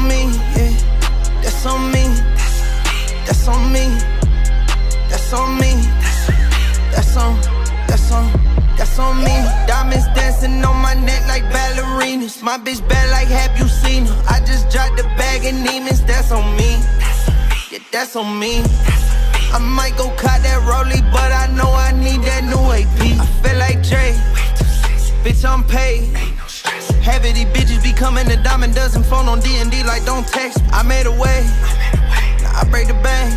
on me, yeah. That's on me. That's on me. That's on me. That's on me. Diamonds dancing on my neck like ballerinas. My bitch bad like have you seen her? I just dropped the bag of demons. That's on me. Yeah, that's on me. I might go cop that rollie, but I know I need that new AP. I feel like Dre. Bitch, I'm paid. Half of these bitches be coming to diamond dozen phone on D&D like don't text me. I made a way. Now I break the bank.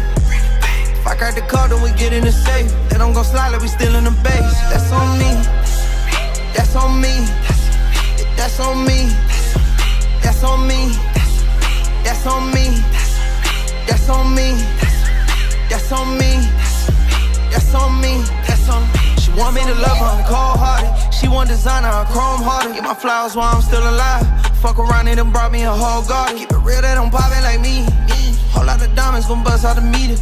If I crack the car, then we get in the safe. Then I'm gon' slide like we still in the base. That's on me. That's on me. That's on me. That's on me. That's on me. That's on me. That's on me. That's on me. That's on me. She want me to love her, I'm cold-hearted. She want designer, I'm chrome-hearted. Get my flowers while I'm still alive. Fuck around and done brought me a whole garden. Keep it real, they don't pop it like me. Whole lot of diamonds gon' bust out the meter.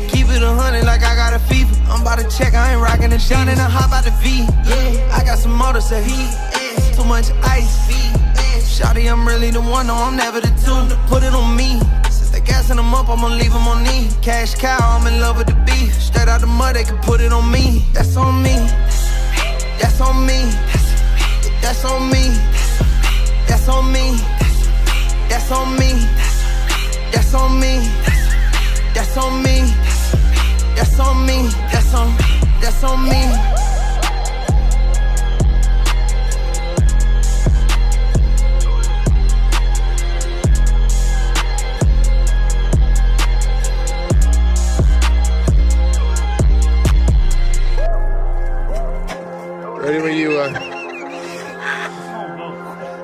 Keep it 100 like I got a fever. I'm about to check, I ain't rockin' the down and I hop out the V. Yeah, I got some motor say heat. Too much ice. Shawty, I'm really the one, no, I'm never the two. Put it on me. Since they gassing them up, I'ma leave them on knee. Cash cow, I'm in love with the beef. Straight out the mud, they can put it on me. That's on me. That's on me. That's on me. That's on me. That's on me. That's on me. That's on me. That's on me. That's on me. Ready when you are.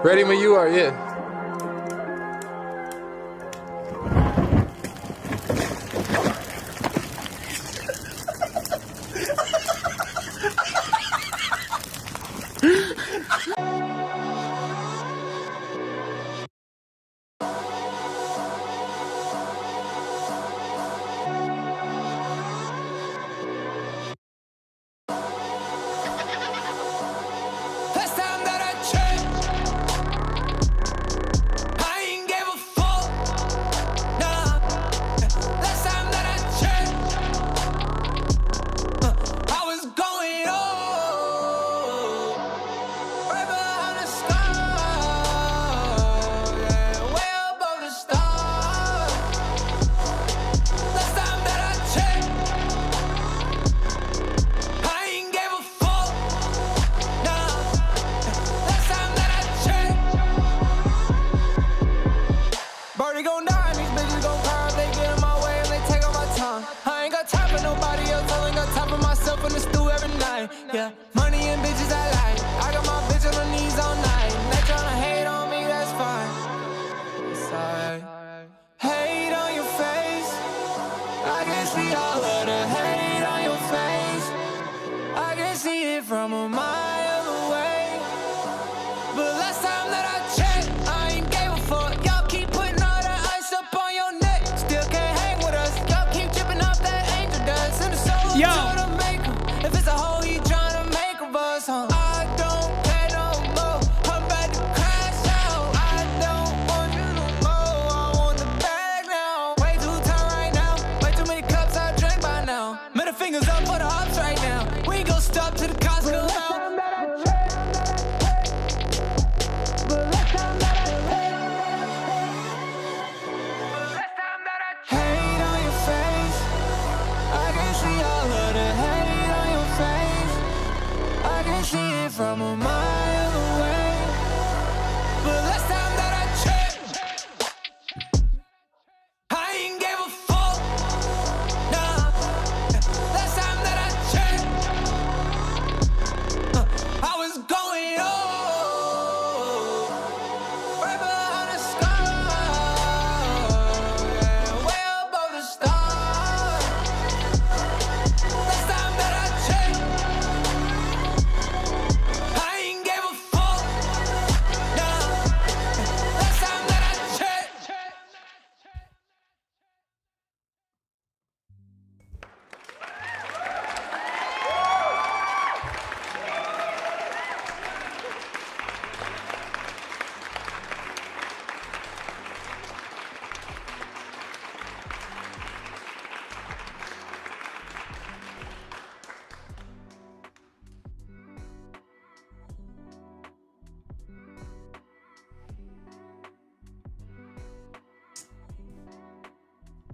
Ready when you are, yeah. Yeah, money and bitches I like. I got my bitch on her knees all night. They tryna hate on me, that's fine. It's alright. Hate on your face. I can see all of the hate on your face. I can see it from a mile away. But last time that I checked, I ain't gave a fuck. Y'all keep putting all that ice up on your neck. Still can't hang with us. Y'all keep dripping off that angel dust. Send the soul to the maker. If it's a hole he tryna make of us, huh? I don't care no more. I'm about to crash out. I don't want you no more. I want the bag now. Way too tired right now. Way too many cups I drank by now. Middle fingers up for the hops right now. We ain't gon' stop to the Costco now. Hate on your face. I can see all of the hate on your face. I can see it from a mile away. But last time that I checked, I ain't gave a fuck. Nah, last time that I checked, I was going right behind the sky. Yeah, way above the stars. Last time that I checked, I ain't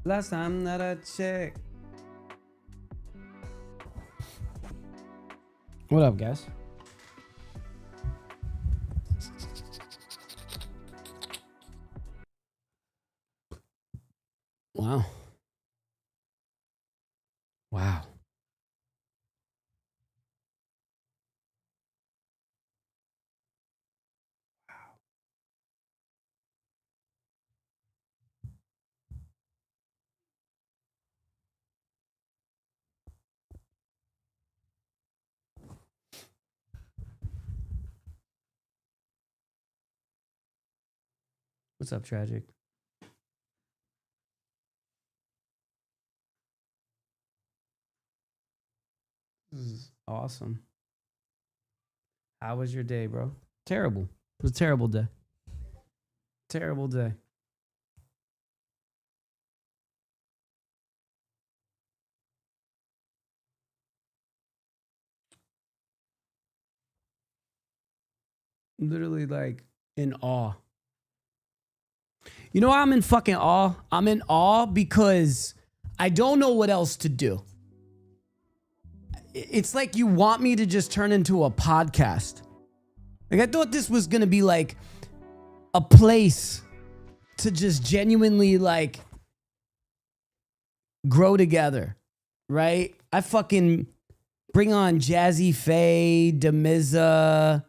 Last time that I checked. What up, guys? Wow. Wow. What's up, Tragic? This is awesome. How was your day, bro? Terrible. It was a terrible day. Terrible day. Literally, like, in awe. You know why I'm in fucking awe? I'm in awe because I don't know what else to do. It's like you want me to just turn into a podcast. Like, I thought this was gonna be like a place to just genuinely like grow together, right? I fucking bring on Jazzy Faye, Demiza,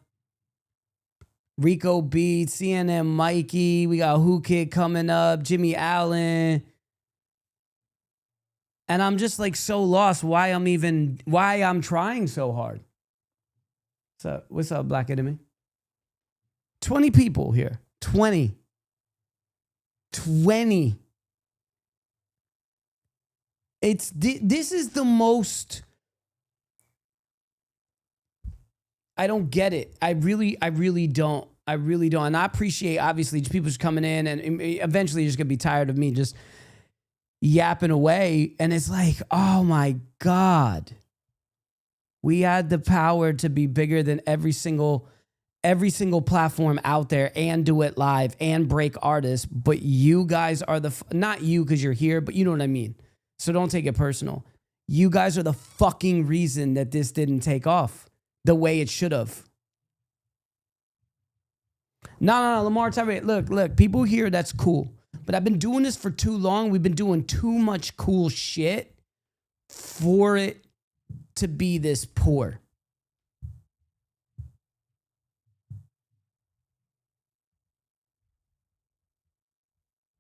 Rico Beats, CNN Mikey. We got Who Kid coming up, Jimmy Allen. And I'm just like so lost why I'm trying so hard. So what's up, Black Enemy? 20 people here. 20. This is the most. I don't get it. I really don't. And I appreciate, obviously, just people just coming in, and eventually you're just gonna be tired of me just yapping away. And it's like, oh my God. We had the power to be bigger than every single platform out there and do it live and break artists. But you guys are not you because you're here, but you know what I mean. So don't take it personal. You guys are the fucking reason that this didn't take off the way it should have. No, Lamar Tyree. Look, people here, that's cool. But I've been doing this for too long. We've been doing too much cool shit for it to be this poor.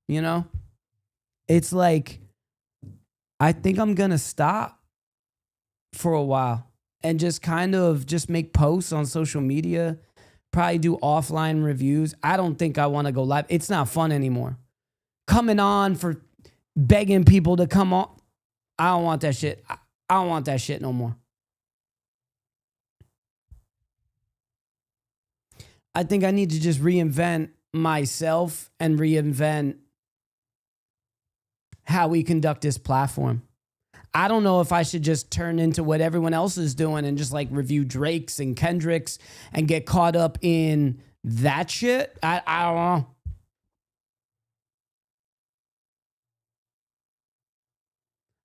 You know? It's like, I think I'm going to stop for a while and just kind of just make posts on social media, probably do offline reviews. I don't think I want to go live. It's not fun anymore. Coming on for begging people to come on. I don't want that shit. I don't want that shit no more. I think I need to just reinvent myself and reinvent how we conduct this platform. I don't know if I should just turn into what everyone else is doing and just like review Drake's and Kendrick's and get caught up in that shit. I don't know.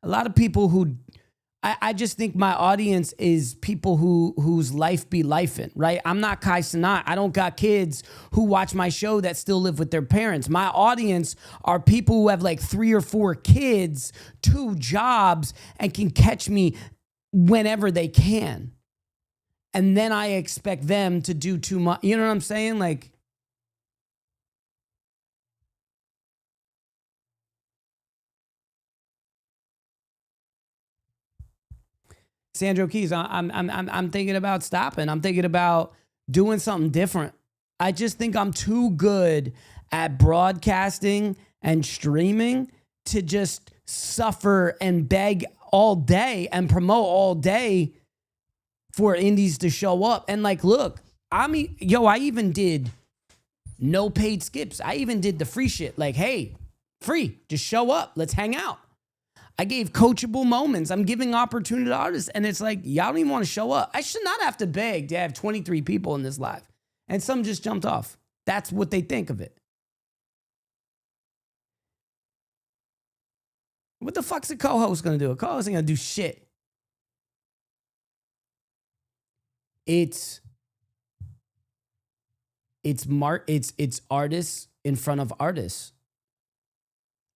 A lot of people who, I just think my audience is people whose life be lifing, right? I'm not Kai Cenat. I don't got kids who watch my show that still live with their parents. My audience are people who have like 3 or 4 kids, 2 jobs, and can catch me whenever they can. And then I expect them to do too much. You know what I'm saying? Like, Sandro Keys, I'm thinking about stopping. I'm thinking about doing something different. I just think I'm too good at broadcasting and streaming to just suffer and beg all day and promote all day for indies to show up. And like, look, I even did no paid skips. I even did the free shit. Like, hey, free, just show up. Let's hang out. I gave coachable moments. I'm giving opportunity to artists. And it's like, y'all don't even want to show up. I should not have to beg to have 23 people in this live. And some just jumped off. That's what they think of it. What the fuck's a co-host gonna do? A co-host ain't gonna do shit. It's artists in front of artists.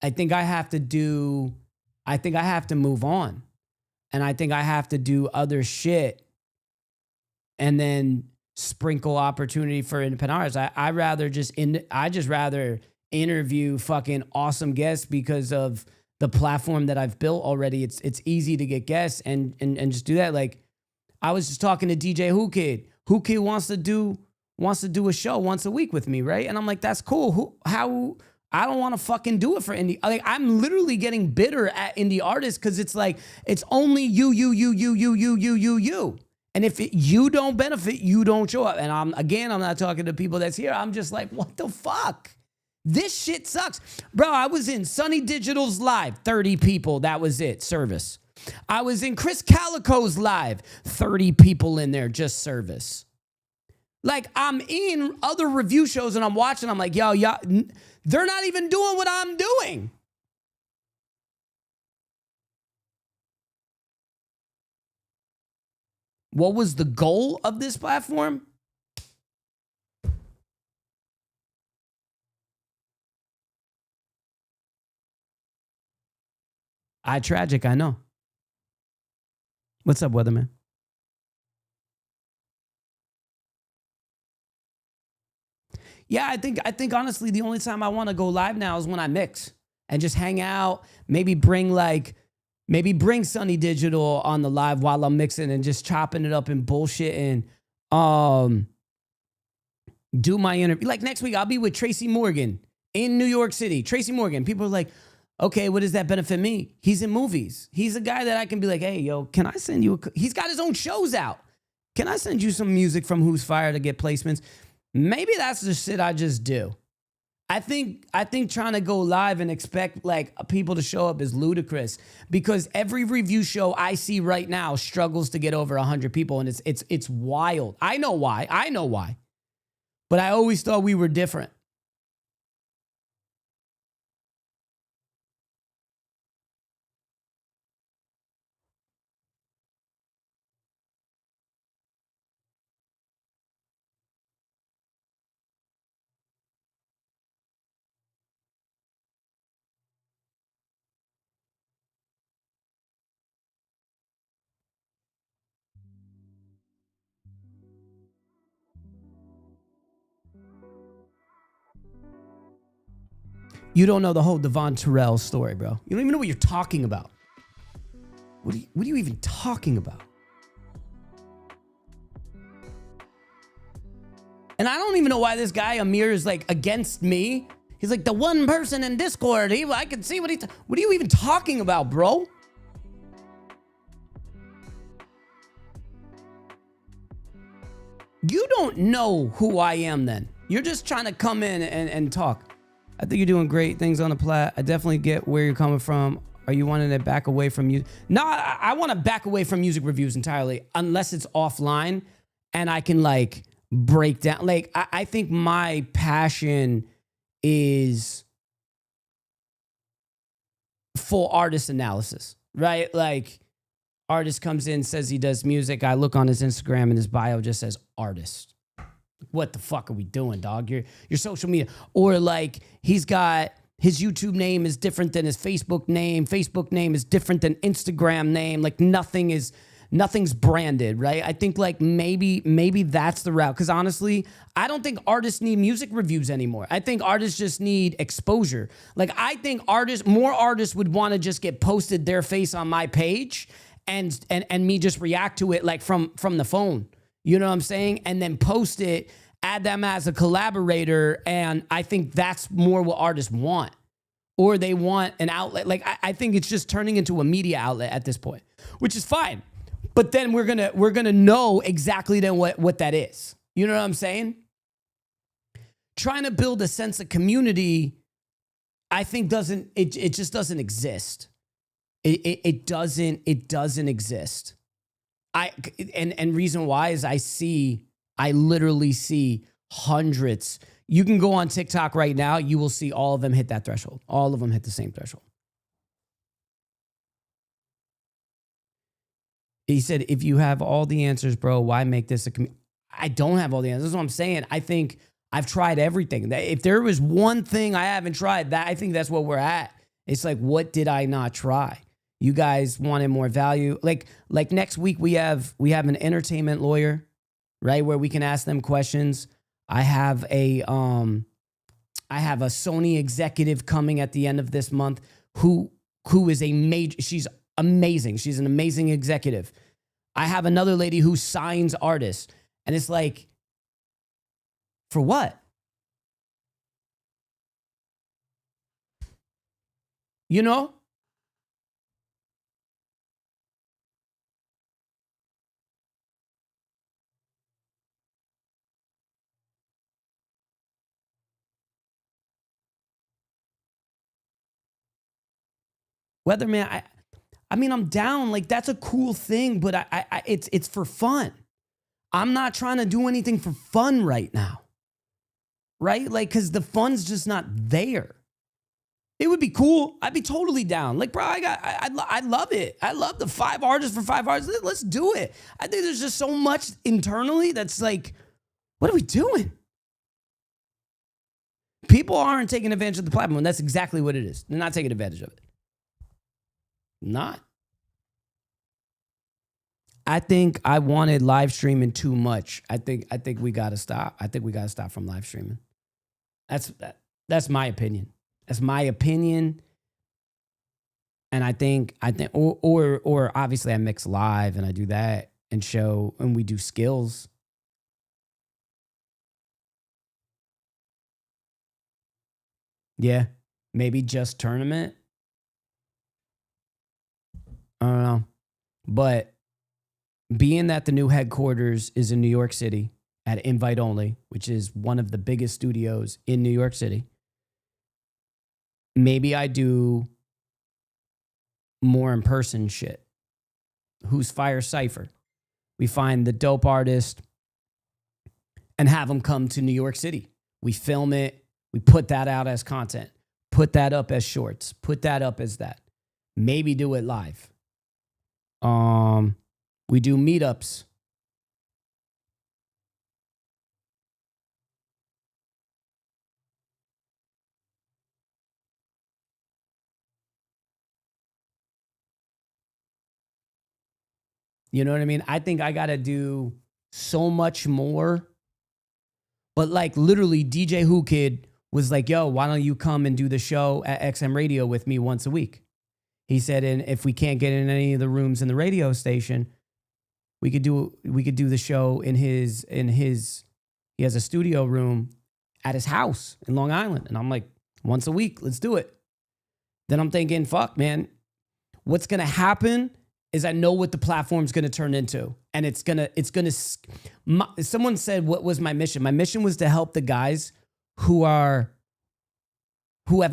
I think I have to move on. And I think I have to do other shit and then sprinkle opportunity for independent artists. I just rather interview fucking awesome guests because of the platform that I've built already. It's easy to get guests and just do that. Like I was just talking to DJ Who Kid. Who Kid wants to do a show once a week with me, right? And I'm like, that's cool. I don't want to fucking do it for indie. Like I'm literally getting bitter at indie artists because it's like it's only you. And if you don't benefit, you don't show up. And I'm not talking to people that's here. I'm just like, what the fuck? This shit sucks. Bro, I was in Sunny Digital's live, 30 people. That was it, service. I was in Chris Calico's live, 30 people in there, just service. Like I'm in other review shows and I'm watching. I'm like, yo, they're not even doing what I'm doing. What was the goal of this platform? Tragic, I know. What's up, Weatherman? Yeah, I think honestly, the only time I want to go live now is when I mix and just hang out. Maybe bring Sunny Digital on the live while I'm mixing and just chopping it up and bullshitting. Do my interview. Like next week, I'll be with Tracy Morgan in New York City. Tracy Morgan. People are like, okay, what does that benefit me? He's in movies. He's a guy that I can be like, hey, yo, can I send you he's got his own shows out. Can I send you some music from Whozfire to get placements? Maybe that's the shit I just do. I think trying to go live and expect like people to show up is ludicrous because every review show I see right now struggles to get over 100 people and it's wild. I know why. But I always thought we were different. You don't know the whole Devon Terrell story, bro. You don't even know what you're talking about. What are you even talking about? And I don't even know why this guy, Amir, is like against me. He's like the one person in Discord. I can see what what are you even talking about, bro? You don't know who I am then. You're just trying to come in and talk. I think you're doing great things on the plat. I definitely get where you're coming from. Are you wanting to back away from music? No, I want to back away from music reviews entirely, unless it's offline and I can like break down. Like, I think my passion is full artist analysis, right? Like, artist comes in, says he does music. I look on his Instagram and his bio just says artist. What the fuck are we doing, dog? Your social media. Or like he's got his YouTube name is different than his Facebook name. Facebook name is different than Instagram name. Like nothing's branded, right? I think like maybe that's the route. Because honestly, I don't think artists need music reviews anymore. I think artists just need exposure. Like I think more artists would want to just get posted their face on my page and me just react to it like from the phone. You know what I'm saying? And then post it, add them as a collaborator. And I think that's more what artists want. Or they want an outlet. Like I think it's just turning into a media outlet at this point, which is fine. But then we're gonna know exactly then what that is. You know what I'm saying? Trying to build a sense of community, I think it just doesn't exist. It doesn't exist. And reason why is I literally see hundreds. You can go on TikTok right now. You will see all of them hit that threshold. All of them hit the same threshold. He said, if you have all the answers, bro, why make this a community? I don't have all the answers. That's what I'm saying. I think I've tried everything. If there was one thing I haven't tried, I think that's what we're at. It's like, what did I not try? You guys wanted more value. Like next week we have an entertainment lawyer, right, where we can ask them questions. I have a Sony executive coming at the end of this month who is she's amazing. She's an amazing executive. I have another lady who signs artists. And it's like, for what? You know? Weatherman, I mean, I'm down. Like, that's a cool thing, but it's for fun. I'm not trying to do anything for fun right now. Right? Like, because the fun's just not there. It would be cool. I'd be totally down. Like, bro, I love it. I love the 5 artists for 5 artists. Let's do it. I think there's just so much internally that's like, what are we doing? People aren't taking advantage of the platform. That's exactly what it is. They're not taking advantage of it. Not. I think I wanted live streaming too much. I think we gotta stop. I think we gotta stop from live streaming. That's my opinion. That's my opinion. And I think, or obviously I mix live and I do that and show and we do skills. Yeah, maybe just tournament. I don't know, but being that the new headquarters is in New York City at Invite Only, which is one of the biggest studios in New York City, maybe I do more in-person shit. Whozfire Cypher. We find the dope artist and have them come to New York City. We film it. We put that out as content. Put that up as shorts. Put that up as that. Maybe do it live. We do meetups. You know what I mean? I think I got to do so much more. But like literally DJ Who Kid was like, yo, why don't you come and do the show at XM Radio with me once a week? He said, and if we can't get in any of the rooms in the radio station, we could do the show in his he has a studio room at his house in Long Island. And I'm like, once a week, let's do it. Then I'm thinking, fuck, man, what's going to happen is I know what the platform's going to turn into. And someone said, what was my mission? My mission was to help the guys who have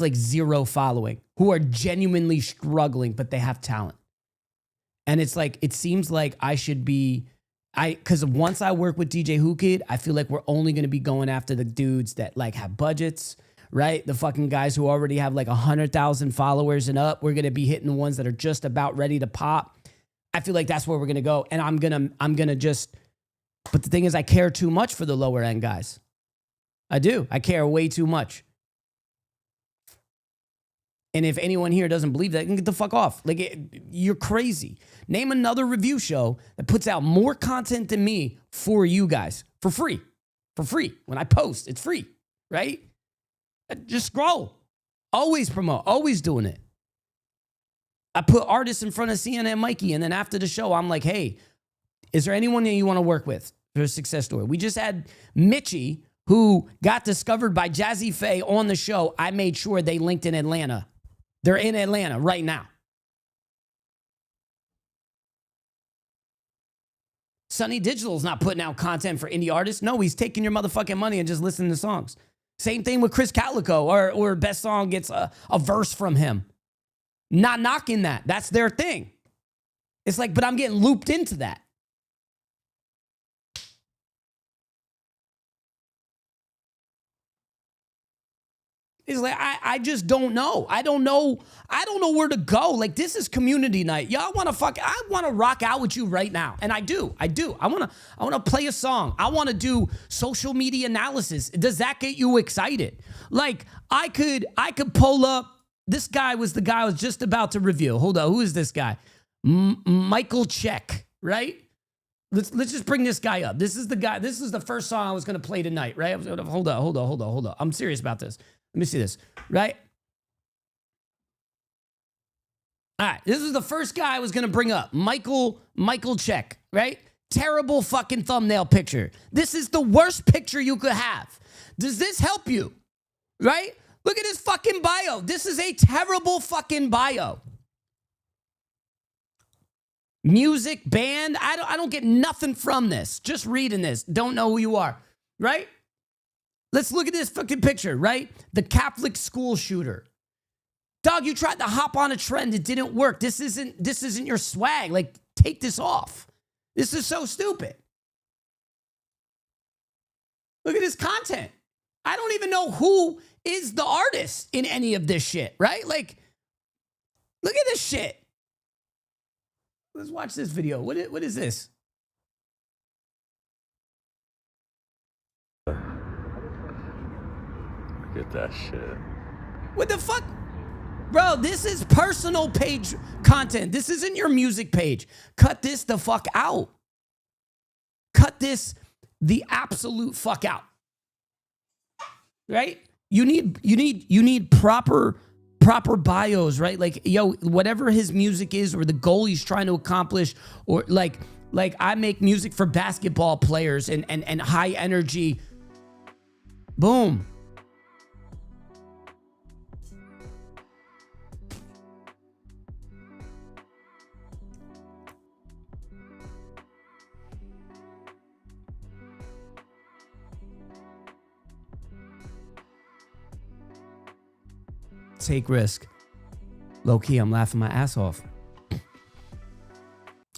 like 0 following, who are genuinely struggling, but they have talent. And it's like, it seems like I should be, because once I work with DJ Who Kid, I feel like we're only going to be going after the dudes that like have budgets, right? The fucking guys who already have like 100,000 followers and up. We're going to be hitting the ones that are just about ready to pop. I feel like that's where we're going to go. And I'm going to just, but the thing is I care too much for the lower end guys. I do. I care way too much. And if anyone here doesn't believe that, then get the fuck off. Like, you're crazy. Name another review show that puts out more content than me for you guys for free. For free. When I post, it's free, right? Just scroll. Always promote. Always doing it. I put artists in front of CNN Mikey, and then after the show, I'm like, hey, is there anyone that you want to work with for a success story? We just had Mitchie, who got discovered by Jazzy Faye on the show. I made sure they linked in Atlanta. They're in Atlanta right now. Sonny Digital's not putting out content for indie artists. No, he's taking your motherfucking money and just listening to songs. Same thing with Chris Calico, or best song gets a verse from him. Not knocking that. That's their thing. It's like, but I'm getting looped into that. It's like, I just don't know. I don't know where to go. Like, this is community night. Y'all want to I want to rock out with you right now. And I do. I want to play a song. I want to do social media analysis. Does that get you excited? Like, I could pull up. This guy was the guy I was just about to review. Hold on. Who is this guy? Michael Check, right? Let's just bring this guy up. This is the guy. This is the first song I was going to play tonight, right? Hold on. I'm serious about this. Let me see this, right? All right, this is the first guy I was going to bring up. Michael Check, right? Terrible fucking thumbnail picture. This is the worst picture you could have. Does this help you? Right? Look at his fucking bio. This is a terrible fucking bio. Music, band, I don't get nothing from this. Just reading this. Don't know who you are, right? Let's look at this fucking picture, right? The Catholic school shooter. Dog, you tried to hop on a trend. It didn't work. This isn't your swag. Like, take this off. This is so stupid. Look at his content. I don't even know who is the artist in any of this shit, right? Like, look at this shit. Let's watch this video. What is this? Get that shit. What the fuck? Bro, this is personal page content. This isn't your music page. Cut this the fuck out. Cut this the absolute fuck out. Right? You need proper bios, right? Like, yo, whatever his music is or the goal he's trying to accomplish, or like I make music for basketball players and high energy. Boom. Take risk. Low key, I'm laughing my ass off.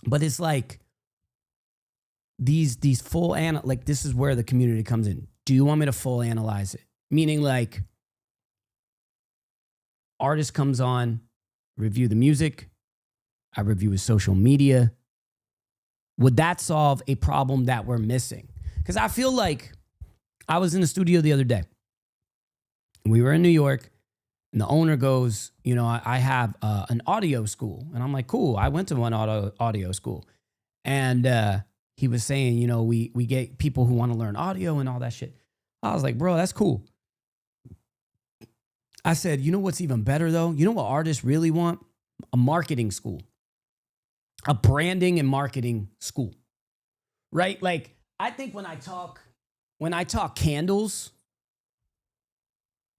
But it's like these full like, this is where the community comes in. Do you want me to full analyze it? Meaning, like, artist comes on, review the music, I review his social media. Would that solve a problem that we're missing? Because I feel like I was in the studio the other day. We were in New York. And the owner goes, you know, I have an audio school. And I'm like, cool. I went to one audio school. And he was saying, you know, we get people who want to learn audio and all that shit. I was like, bro, that's cool. I said, you know what's even better, though? You know what artists really want? A marketing school. A branding and marketing school. Right? Like, I think when I talk candles,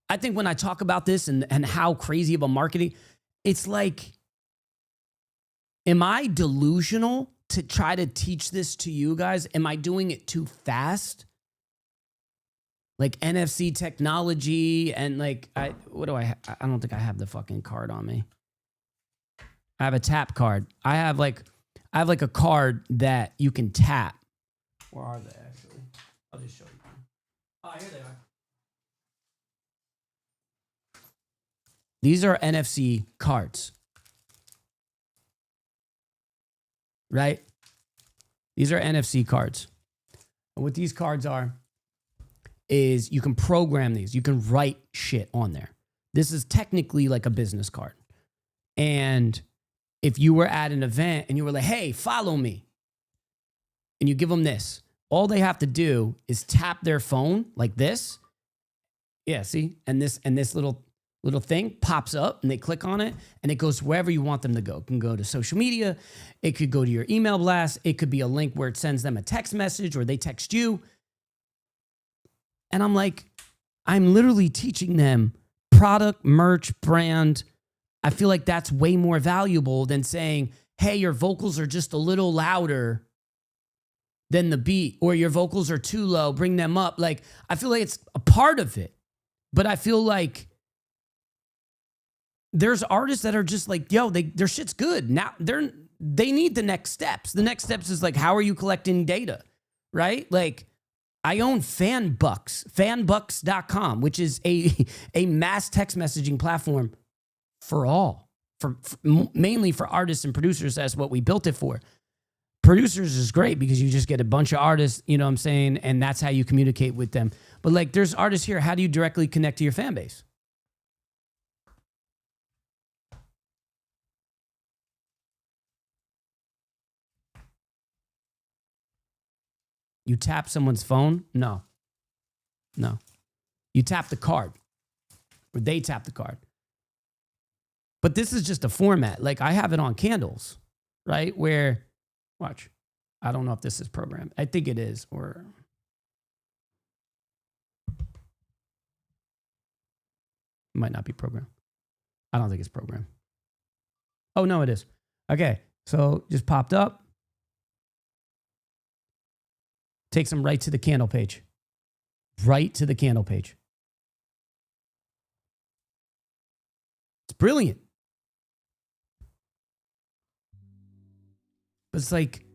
I think when I talk about this and how crazy of a marketing, it's like, am I delusional to try to teach this to you guys? Am I doing it too fast? Like NFC technology and like, I don't think I have the fucking card on me. I have a tap card. I have like a card that you can tap. Where are they actually? I'll just show you. Oh, here they are. These are NFC cards, right? These are NFC cards. And what these cards are is you can program these. You can write shit on there. This is technically like a business card. And if you were at an event and you were like, hey, follow me, and you give them this, all they have to do is tap their phone like this. Yeah, see? And this little thing pops up and they click on it and it goes wherever you want them to go. It can go to social media. It could go to your email blast. It could be a link where it sends them a text message or they text you. And I'm like, I'm literally teaching them product, merch, brand. I feel like that's way more valuable than saying, hey, your vocals are just a little louder than the beat, or your vocals are too low, bring them up. Like, I feel like it's a part of it, but I feel like there's artists that are just like, yo, their shit's good. Now they need the next steps. The next steps is like, how are you collecting data? Right? Like, I own fanbucks.com, which is a mass text messaging platform for all, mainly for artists and producers. That's what we built it for. Producers is great because you just get a bunch of artists, you know what I'm saying? And that's how you communicate with them. But like, there's artists here. How do you directly connect to your fan base? You tap someone's phone? No. You tap the card, or they tap the card. But this is just a format. Like, I have it on Candles, right? Where, watch. I don't know if this is programmed. I think it is, or... It might not be programmed. I don't think it's programmed. Oh, no, it is. Okay, so just popped up. Takes them right to the candle page. Right to the candle page. It's brilliant. But it's like,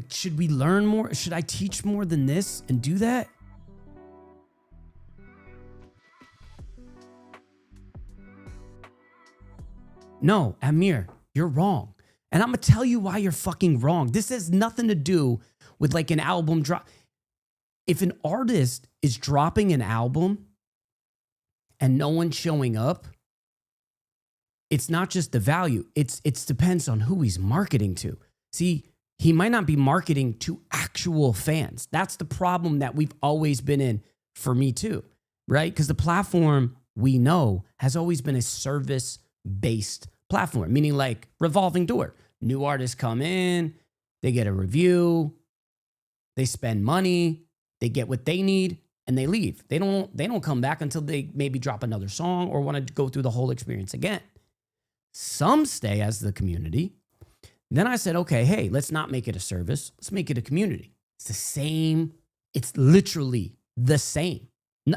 should we learn more? Should I teach more than this and do that? No, Amir, you're wrong. And I'm going to tell you why you're fucking wrong. This has nothing to do with like an album drop. If an artist is dropping an album and no one's showing up, it's not just the value. It depends on who he's marketing to. See, he might not be marketing to actual fans. That's the problem that we've always been in, for me too, right? Because the platform we know has always been a service-based platform, meaning like revolving door. New artists come in, they get a review, they spend money, they get what they need, and they leave. They don't come back until they maybe drop another song or want to go through the whole experience again. Some stay as the community. Then I said, okay, hey, let's not make it a service. Let's make it a community. It's the same. It's literally the same.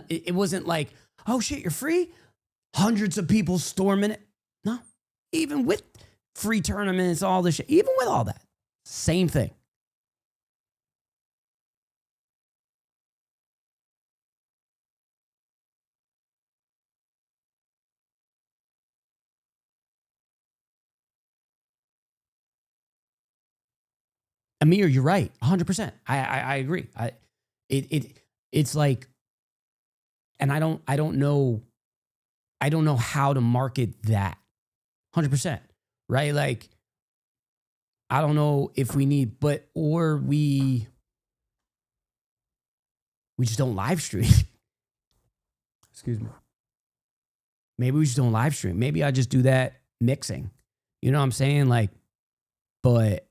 It wasn't like, oh shit, you're free? Hundreds of people storming it. No, even with free tournaments, all this shit, even with all that, same thing. Amir, you're right, 100%. I agree. It's like, and I don't know how to market that 100%, right? Like, I don't know if we need, or we just don't live stream. Excuse me. Maybe we just don't live stream. Maybe I just do that mixing. You know what I'm saying? Like, but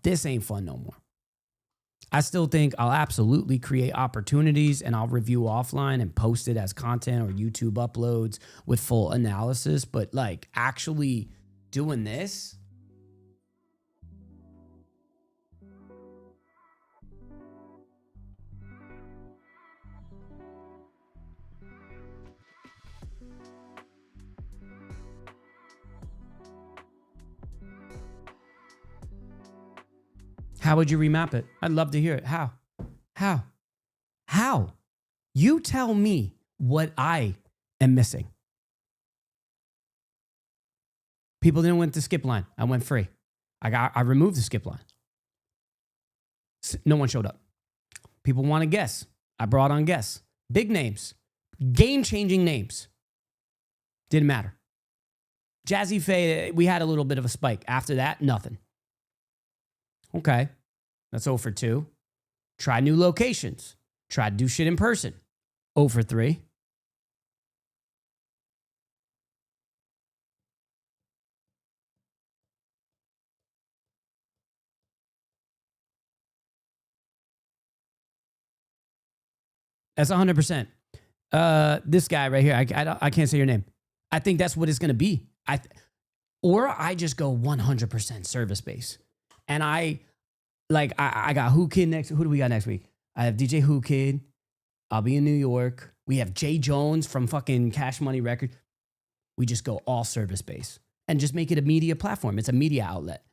this ain't fun no more. I still think I'll absolutely create opportunities and I'll review offline and post it as content or YouTube uploads with full analysis. But like actually doing this, how would you remap it? I'd love to hear it. How? You tell me what I am missing. People didn't want the skip line. I went free. I removed the skip line. No one showed up. People want to guess. I brought on guests. Big names. Game-changing names. Didn't matter. Jazzy Faye, we had a little bit of a spike. After that, nothing. Okay, that's 0 for 2. Try new locations. Try to do shit in person. 0 for 3. That's 100%. This guy right here, I can't say your name. I think that's what it's going to be. Or I just go 100% service base. And I got Who Kid next. Who do we got next week? I have DJ Who Kid. I'll be in New York. We have Jay Jones from fucking Cash Money Record. We just go all service based and just make it a media platform. It's a media outlet.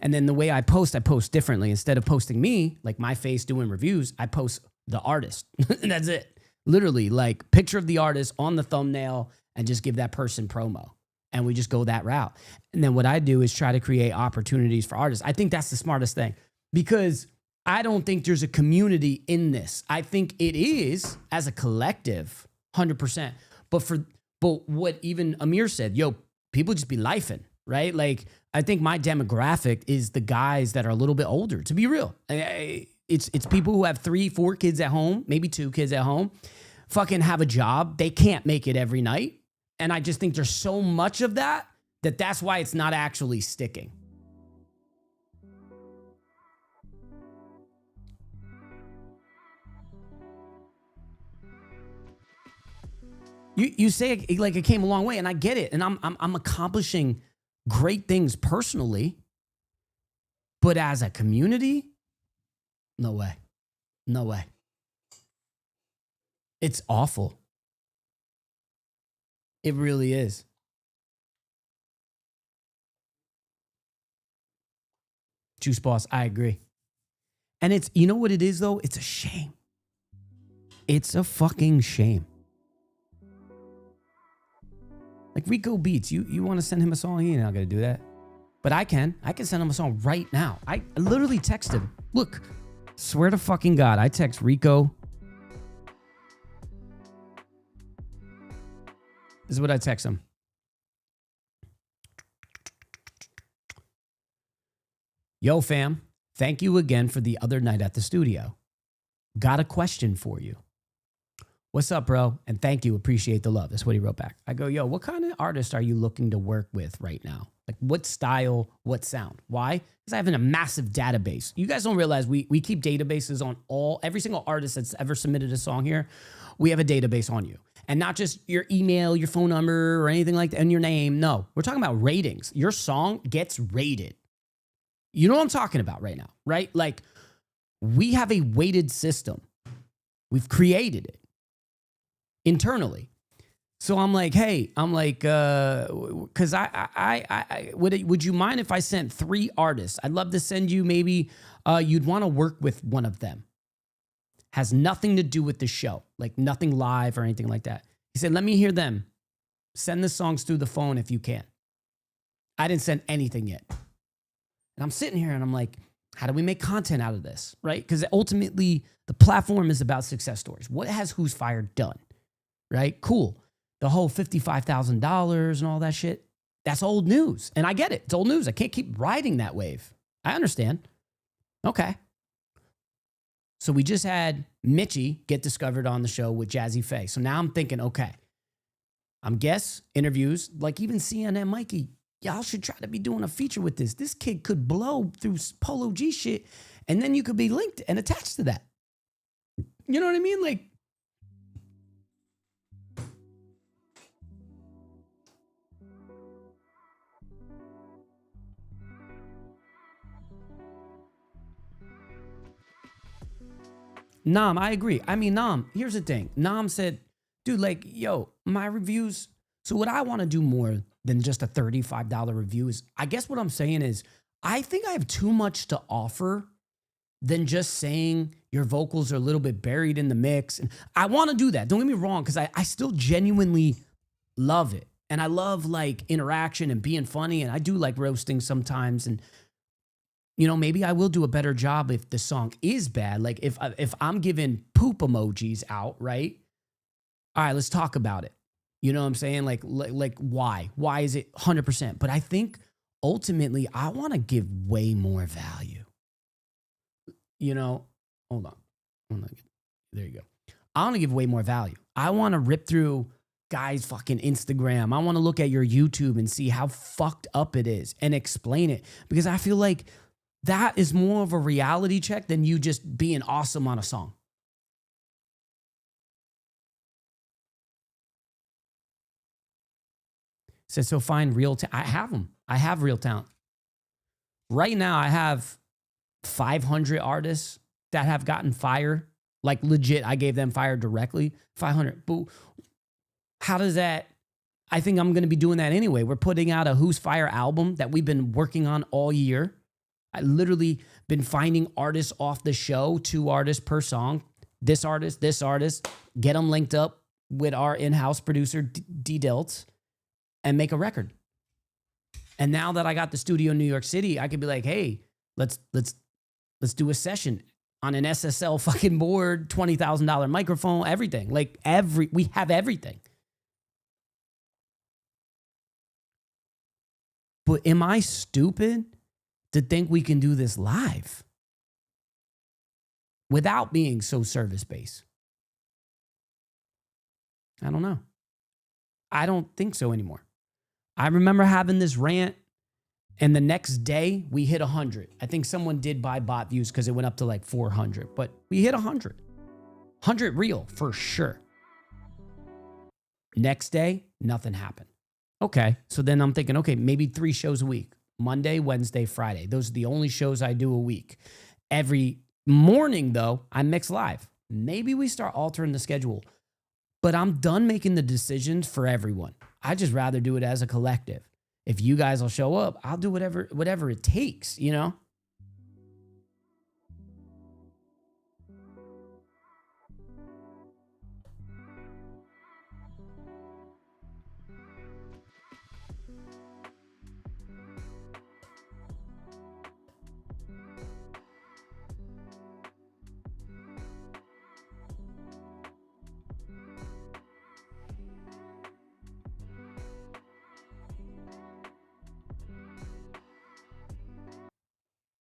And then the way I post differently. Instead of posting me, like my face doing reviews, I post the artist. And that's it. Literally, like picture of the artist on the thumbnail and just give that person promo. And we just go that route. And then what I do is try to create opportunities for artists. I think that's the smartest thing because I don't think there's a community in this. I think it is as a collective, 100%. But what even Amir said, yo, people just be lifing, right? Like, I think my demographic is the guys that are a little bit older, to be real. It's people who have 3, 4 kids at home, maybe 2 kids at home, fucking have a job. They can't make it every night. And I just think there's so much of that's why it's not actually sticking. You say it like it came a long way, and I get it. And I'm accomplishing great things personally, but as a community, no way. No way. It's awful. It really is. Juice Boss, I agree. And it's, you know what it is though? It's a shame. It's a fucking shame. Like Rico Beats, you want to send him a song? He ain't not gonna do that. But I can send him a song right now. I literally text him. Look, swear to fucking God, I text Rico. This is what I text him. Yo, fam, thank you again for the other night at the studio. Got a question for you. What's up, bro? And thank you. Appreciate the love. That's what he wrote back. I go, yo, what kind of artist are you looking to work with right now? Like what style, what sound? Why? Because I have a massive database. You guys don't realize we keep databases on every single artist that's ever submitted a song here. We have a database on you. And not just your email, your phone number, or anything like that, and your name. No, we're talking about ratings. Your song gets rated. You know what I'm talking about right now, right? Like we have a weighted system. We've created it internally. So I'm like, hey, because would you mind if I sent 3 artists? I'd love to send you maybe you'd want to work with one of them. Has nothing to do with the show, like nothing live or anything like that. He said, let me hear them. Send the songs through the phone if you can. I didn't send anything yet. And I'm sitting here and I'm like, how do we make content out of this, right? Because ultimately, the platform is about success stories. What has Whozfire done, right? Cool. The whole $55,000 and all that shit, that's old news. And I get it. It's old news. I can't keep riding that wave. I understand. Okay. So we just had Mitchie get discovered on the show with Jazzy Faye. So now I'm thinking, okay, I'm guess interviews, like even CNN Mikey, y'all should try to be doing a feature with this. This kid could blow through Polo G shit, and then you could be linked and attached to that. You know what I mean? Like, Nam, I agree. I mean, Nam, here's the thing. Nam said, dude, like, yo, my reviews. So what I want to do more than just a $35 review is, I guess what I'm saying is, I think I have too much to offer than just saying your vocals are a little bit buried in the mix. And I want to do that. Don't get me wrong, because I still genuinely love it. And I love like interaction and being funny. And I do like roasting sometimes. And you know, maybe I will do a better job if the song is bad. Like if I'm giving poop emojis out, right? All right, let's talk about it. You know what I'm saying? Like why? Why is it 100%? But I think ultimately I want to give way more value. You know, hold on. There you go. I want to give way more value. I want to rip through guys' fucking Instagram. I want to look at your YouTube and see how fucked up it is and explain it, because I feel like that is more of a reality check than you just being awesome on a song. Says, so find real talent. I have them. I have real talent. Right now, I have 500 artists that have gotten fire. Like legit, I gave them fire directly. 500. But how does that? I think I'm going to be doing that anyway. We're putting out a Whozfire album that we've been working on all year. I literally been finding artists off the show, 2 artists per song. This artist, get them linked up with our in-house producer, D Diltz, and make a record. And now that I got the studio in New York City, I could be like, hey, let's do a session on an SSL fucking board, $20,000 microphone, everything. Like we have everything. But am I stupid to think we can do this live without being so service-based? I don't know. I don't think so anymore. I remember having this rant, and the next day we hit 100. I think someone did buy bot views because it went up to like 400, but we hit 100. 100 real for sure. Next day, nothing happened. Okay, so then I'm thinking, okay, maybe 3 shows a week. Monday, Wednesday, Friday. Those are the only shows I do a week. Every morning, though, I mix live. Maybe we start altering the schedule. But I'm done making the decisions for everyone. I just rather do it as a collective. If you guys will show up, I'll do whatever it takes, you know?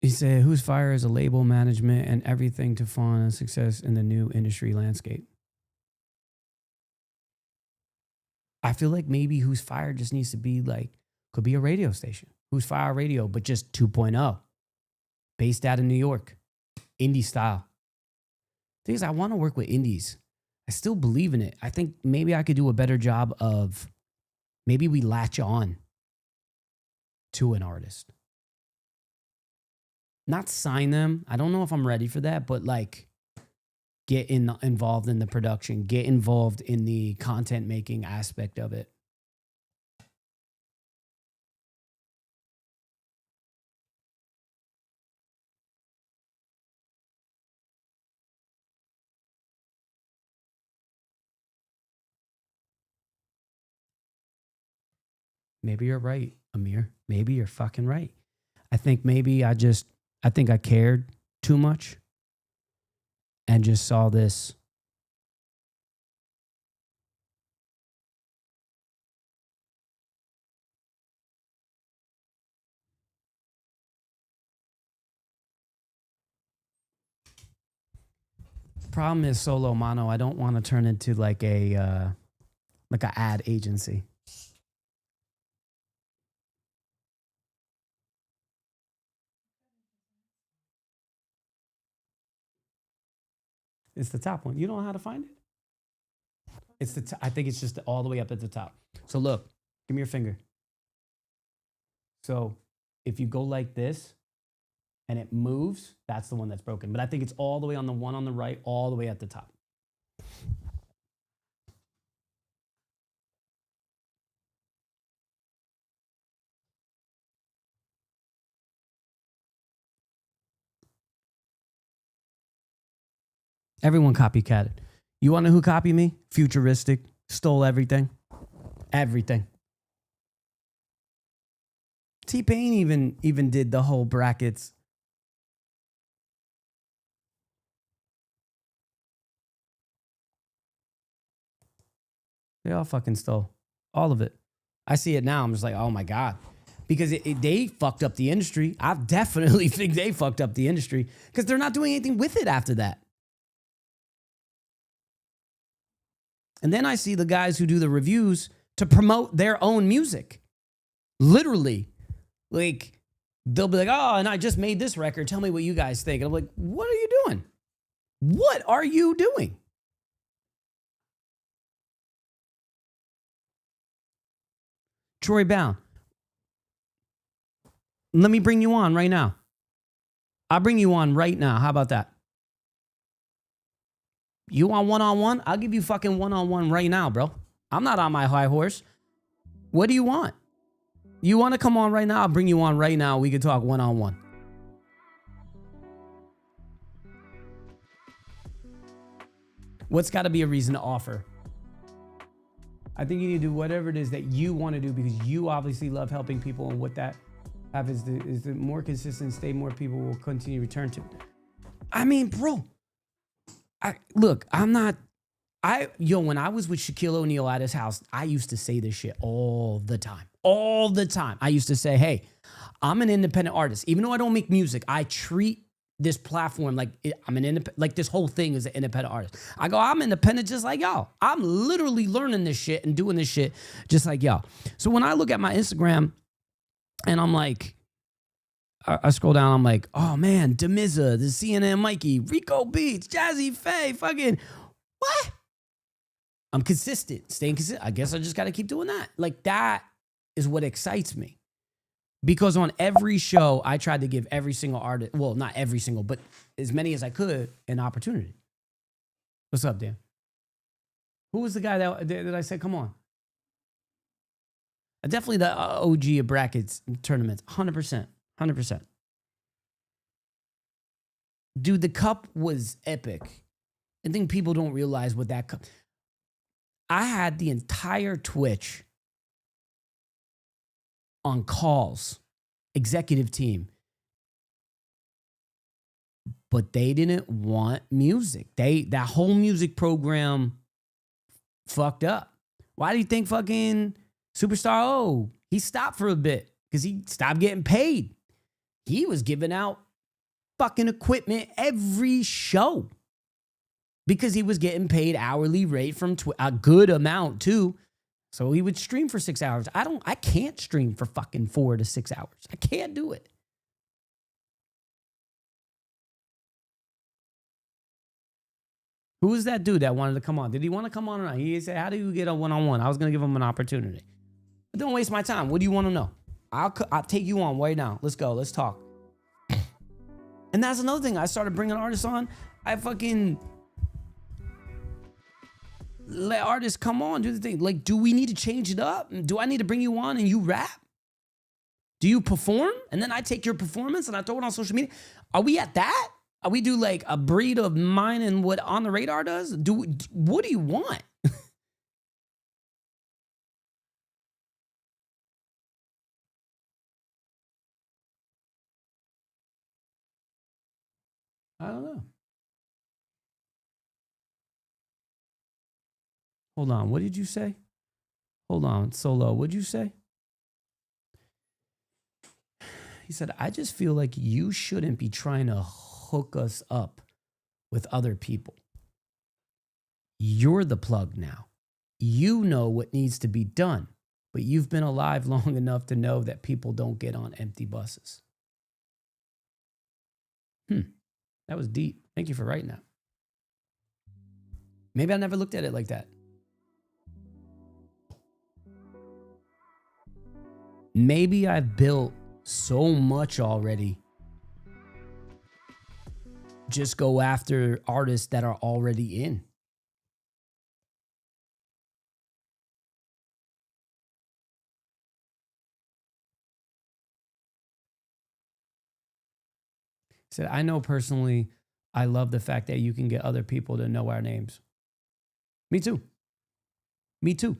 He said, Whozfire is a label management and everything to fund success in the new industry landscape. I feel like maybe Whozfire just needs to be like, could be a radio station. Whozfire Radio, but just 2.0. Based out of New York. Indie style. Thing is, I want to work with indies. I still believe in it. I think maybe I could do a better job of, maybe we latch on to an artist. Not sign them. I don't know if I'm ready for that, but like get involved in the production, get involved in the content making aspect of it. Maybe you're right, Amir. Maybe you're fucking right. I think maybe I think I cared too much and just saw this. Problem is solo mono. I don't want to turn into like a ad agency. It's the top one. You don't know how to find it? It's I think it's just all the way up at the top. So look, give me your finger. So if you go like this and it moves, that's the one that's broken. But I think it's all the way on the one on the right, all the way at the top. Everyone copycatted. You want to know who copied me? Futuristic. Stole everything. Everything. T-Pain even did the whole brackets. They all fucking stole. All of it. I see it now. I'm just like, oh my God. Because they fucked up the industry. I definitely think they fucked up the industry because they're not doing anything with it after that. And then I see the guys who do the reviews to promote their own music. Literally. Like, they'll be like, oh, and I just made this record. Tell me what you guys think. And I'm like, what are you doing? What are you doing? Troy Bound. Let me bring you on right now. I'll bring you on right now. How about that? You want one-on-one? I'll give you fucking one-on-one right now, bro. I'm not on my high horse. What do you want? You want to come on right now? I'll bring you on right now. We can talk one-on-one. What's got to be a reason to offer? I think you need to do whatever it is that you want to do because you obviously love helping people, and what that happens is the more consistent state, more people will continue to return to. I mean, bro, when I was with Shaquille O'Neal at his house, I used to say this shit all the time. All the time. I used to say, hey, I'm an independent artist. Even though I don't make music, I treat this platform like I'm an independent, like this whole thing is an independent artist. I go, I'm independent just like y'all. I'm literally learning this shit and doing this shit just like y'all. So when I look at my Instagram and I'm like, I scroll down, I'm like, oh man, Demiza, the CNN Mikey, Rico Beats, Jazzy Faye, fucking, what? I'm consistent, staying consistent. I guess I just got to keep doing that. Like that is what excites me. Because on every show, I tried to give every single artist, well, not every single, but as many as I could, an opportunity. What's up, Dan? Who was the guy that I said, come on? Definitely the OG of brackets tournaments, 100%, 100%. Dude, the cup was epic. I think people don't realize what that cup. I had the entire Twitch on calls, executive team, but they didn't want music. That whole music program fucked up. Why do you think fucking Superstar O, he stopped for a bit because he stopped getting paid. He was giving out fucking equipment every show because he was getting paid hourly rate from a good amount too. So he would stream for 6 hours. I can't stream for fucking 4 to 6 hours. I can't do it. Who was that dude that wanted to come on? Did he want to come on or not? He said, how do you get a one-on-one? I was going to give him an opportunity. But don't waste my time. What do you want to know? I'll take you on right now. Let's go. Let's talk. And that's another thing. I started bringing artists on. I fucking let artists come on, do the thing. Like, do we need to change it up? Do I need to bring you on and you rap? Do you perform? And then I take your performance and I throw it on social media. Are we at that? Are we do like a breed of mine and what On the Radar does? What do you want? I don't know. Hold on. What did you say? Hold on. Solo, what'd you say? He said, I just feel like you shouldn't be trying to hook us up with other people. You're the plug now. You know what needs to be done, but you've been alive long enough to know that people don't get on empty buses. That was deep. Thank you for writing that. Maybe I never looked at it like that. Maybe I've built so much already. Just go after artists that are already in. Said, I know personally, I love the fact that you can get other people to know our names. Me too. Me too.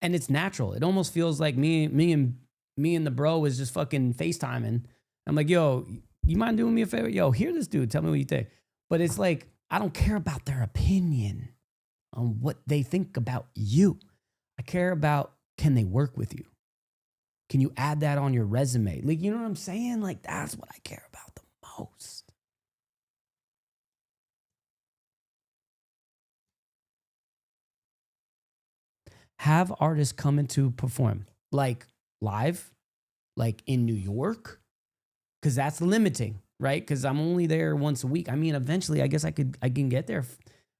And it's natural. It almost feels like me and the bro is just fucking FaceTiming. I'm like, yo, you mind doing me a favor? Yo, hear this dude. Tell me what you think. But it's like, I don't care about their opinion on what they think about you. I care about, can they work with you? Can you add that on your resume? Like, you know what I'm saying? Like, that's what I care about the most. Have artists come in to perform, like live, like in New York, because that's limiting, right? Because I'm only there once a week. I mean, eventually, I guess I can get there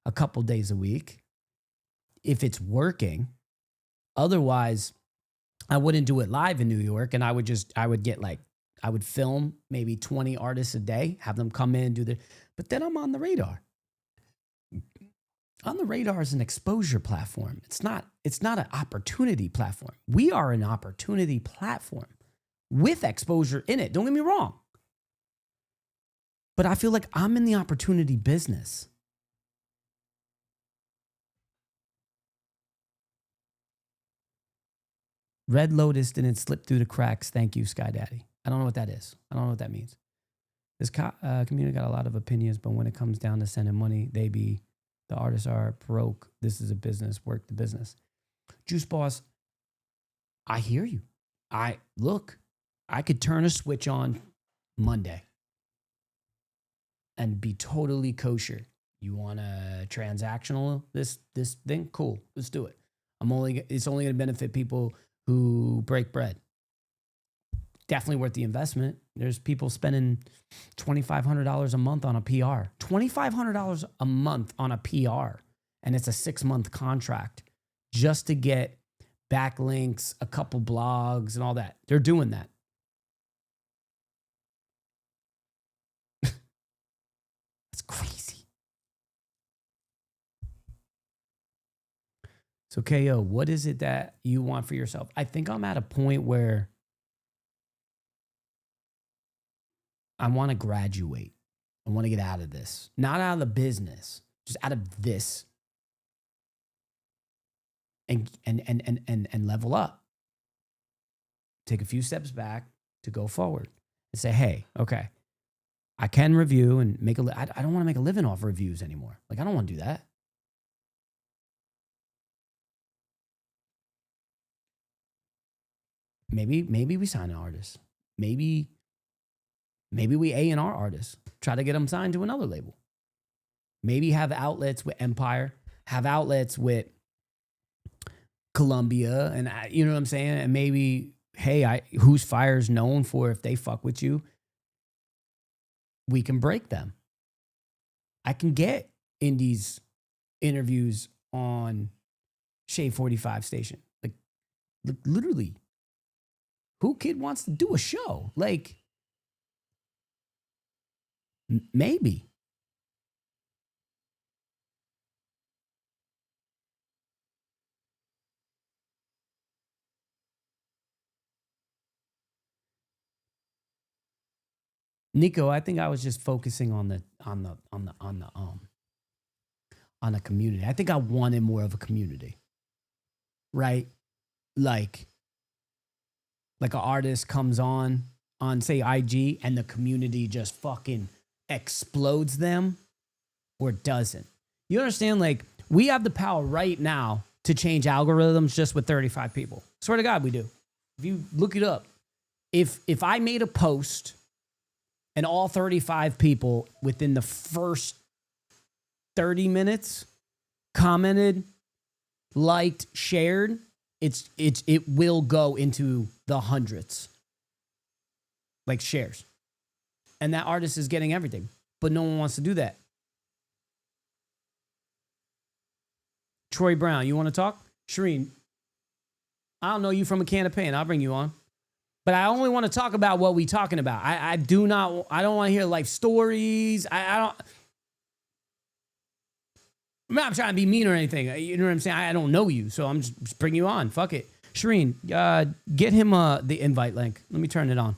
a couple days a week if it's working. Otherwise, I wouldn't do it live in New York, and I would film maybe 20 artists a day, have them come in and do but then I'm on the radar. On the Radar is an exposure platform. It's not an opportunity platform. We are an opportunity platform with exposure in it. Don't get me wrong. But I feel like I'm in the opportunity business. Red Lotus didn't slip through the cracks. Thank you, Sky Daddy. I don't know what that is. I don't know what that means. This community got a lot of opinions, but when it comes down to sending money, the artists are broke. This is a business. Work the business. Juice Boss, I hear you. I could turn a switch on Monday and be totally kosher. You want a transactional this thing? Cool. Let's do it. It's only going to benefit people who break bread. Definitely worth the investment. There's people spending $2,500 a month on a PR. $2,500 a month on a PR. And it's a 6-month contract just to get backlinks, a couple blogs, and all that. They're doing that. That's crazy. So, KO, what is it that you want for yourself? I think I'm at a point where I want to graduate. I want to get out of this. Not out of the business, just out of this. And level up. Take a few steps back to go forward and say, hey, okay, I can review and make I don't want to make a living off reviews anymore. Like, I don't want to do that. Maybe we sign an artist. Maybe we A&R artists. Try to get them signed to another label. Maybe have outlets with Empire. Have outlets with Columbia. And you know what I'm saying? And maybe, hey, Whozfire is known for if they fuck with you, we can break them. I can get indies interviews on Shade 45 station. Like literally. Who kid wants to do a show? Like, maybe. Nico, I think I was just focusing on the community. I think I wanted more of a community. Right? Like an artist comes on say IG and the community just fucking explodes them or doesn't. You understand? Like, we have the power right now to change algorithms just with 35 people. Swear to God, we do. If you look it up, if I made a post and all 35 people within the first 30 minutes commented, liked, shared, it will go into the hundreds. Like shares. And that artist is getting everything. But no one wants to do that. Troy Brown, you want to talk? Shireen, I don't know you from a can of paint. I'll bring you on. But I only want to talk about what we talking about. I don't want to hear life stories. I'm not trying to be mean or anything. You know what I'm saying? I don't know you, so I'm just bring you on. Fuck it. Shireen, get him the invite link. Let me turn it on.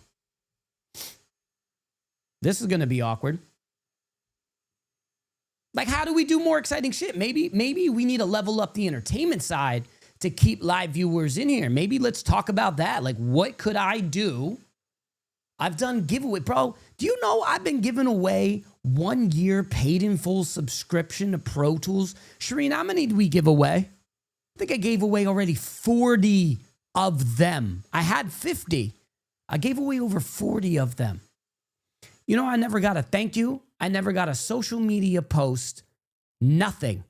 This is going to be awkward. Like, how do we do more exciting shit? Maybe we need to level up the entertainment side to keep live viewers in here. Maybe let's talk about that. Like, what could I do? I've done giveaway. Bro, do you know I've been giving away 1 year paid in full subscription to Pro Tools? Shireen, how many did we give away? I think I gave away already 40 of them. I had 50. I gave away over 40 of them. You know, I never got a thank you. I never got a social media post. Nothing.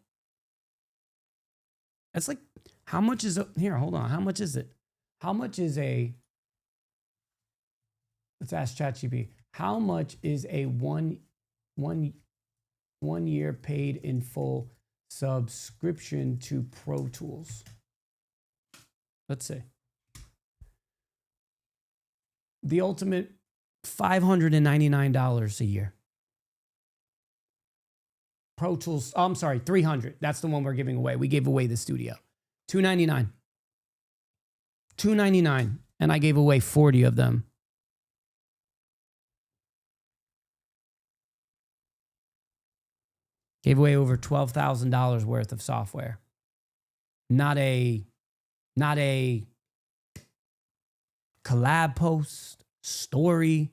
That's like, how much is here? Hold on. How much is it? How much is let's ask ChatGPT. How much is a one year paid in full subscription to Pro Tools? Let's see. The ultimate $599 a year. Pro Tools, oh, I'm sorry, $300. That's the one we're giving away. We gave away the studio. $299. $299. And I gave away 40 of them. Gave away over $12,000 worth of software. Not a collab post, story.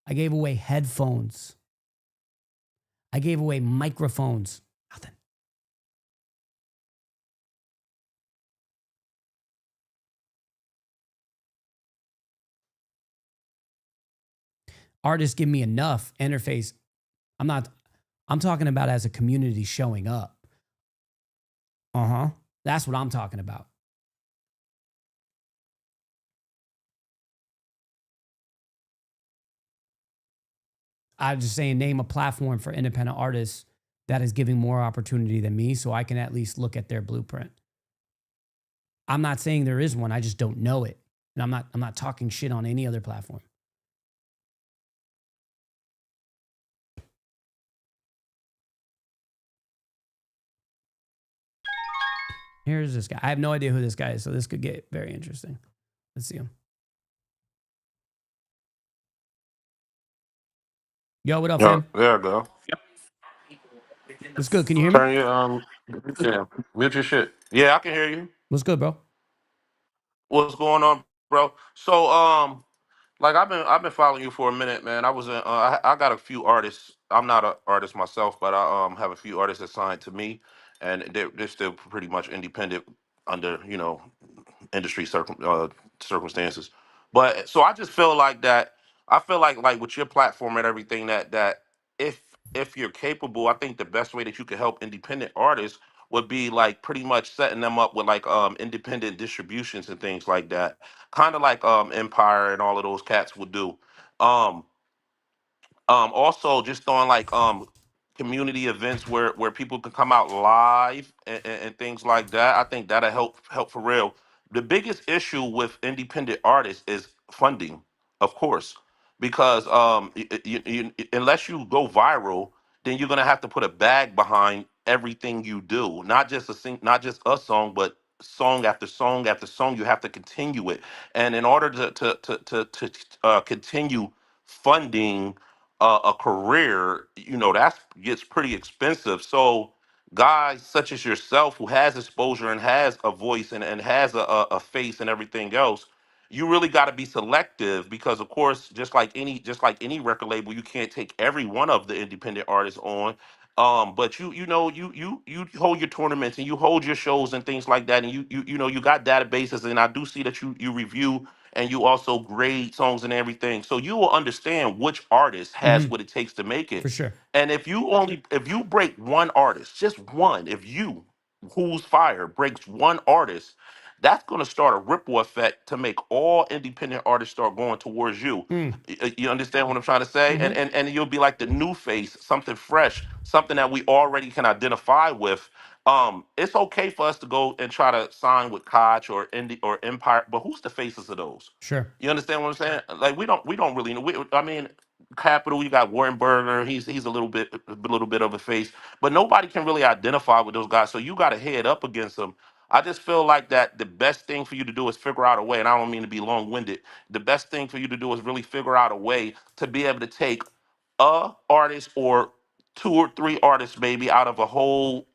I gave away headphones. I gave away microphones. Nothing. Artists give me enough interface. I'm talking about as a community showing up. That's what I'm talking about. I'm just saying, name a platform for independent artists that is giving more opportunity than me, so I can at least look at their blueprint. I'm not saying there is one. I just don't know it. And I'm not talking shit on any other platform. Here's this guy. I have no idea who this guy is, so this could get very interesting. Let's see him. Yo, what up, fam? There we go. What's good? Can you hear me? Turn your yeah, mute your shit. Yeah, I can hear you. What's good, bro? What's going on, bro? So like I've been following you for a minute, man. I was in I got a few artists. I'm not an artist myself, but I have a few artists assigned to me, and they're still pretty much independent under industry circumstances. But so I just feel like that. I feel like with your platform and everything that if if you're capable, I think the best way that you could help independent artists would be like pretty much setting them up with like independent distributions and things like that, kind of like Empire and all of those cats would do. Um, also just on like community events where people can come out live and things like that. I think that'll help for real. The biggest issue with independent artists is funding, of course, because unless you go viral, then you're gonna have to put a bag behind everything you do. Not just a song, but song after song after song. You have to continue it, and in order to continue funding a career, that gets pretty expensive. So guys such as yourself who has exposure and has a voice and has a face and everything else, you really got to be selective because of course just like any record label, you can't take every one of the independent artists on. But you hold your tournaments and you hold your shows and things like that, and you got databases, and I do see that you review and you also grade songs and everything. So you will understand which artist has what it takes to make For it. sure. And if you break one artist, just one, if you who's fire breaks one artist, that's going to start a ripple effect to make all independent artists start going towards you. You understand what I'm trying to say? And you'll be like the new face, something fresh, something that we already can identify with. It's okay for us to go and try to sign with Koch or Indie or Empire, but who's the faces of those? Sure. You understand what I'm saying? Like we don't really know. I mean, Capital, you got Warren Berger. He's a little bit of a face, but nobody can really identify with those guys. So you got to head up against them. I just feel like that the best thing for you to do is figure out a way, and I don't mean to be long-winded. The best thing for you to do is really figure out a way to be able to take a artist or two or three artists maybe out of a whole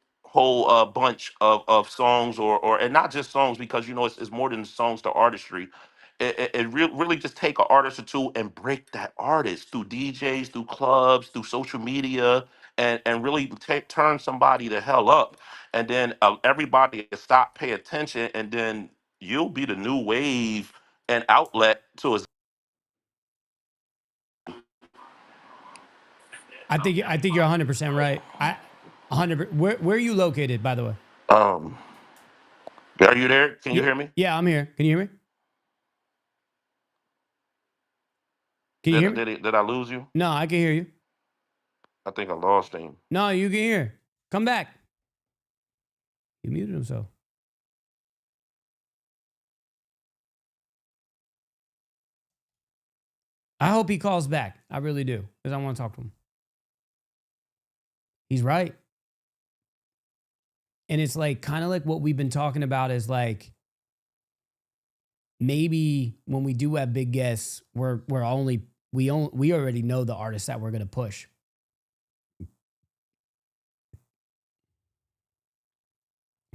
bunch of songs or and not just songs because it's more than songs to artistry. Really just take an artist or two and break that artist through DJs, through clubs, through social media, and really turn somebody the hell up, and then everybody will stop, pay attention, and then you'll be the new wave and outlet to a I think you're 100% right. 100. Where are you located, by the way? um. Are you there? Can you Yeah, hear me? yeah, I'm here. Can you hear me? Can you hear me? Did I lose you? No, I can hear you. I think I lost him. No, you can hear. Come back. He muted himself. I hope he calls back. I really do, because I want to talk to him. He's right. And it's like kind of like what we've been talking about is like maybe when we do have big guests, we already know the artists that we're gonna push.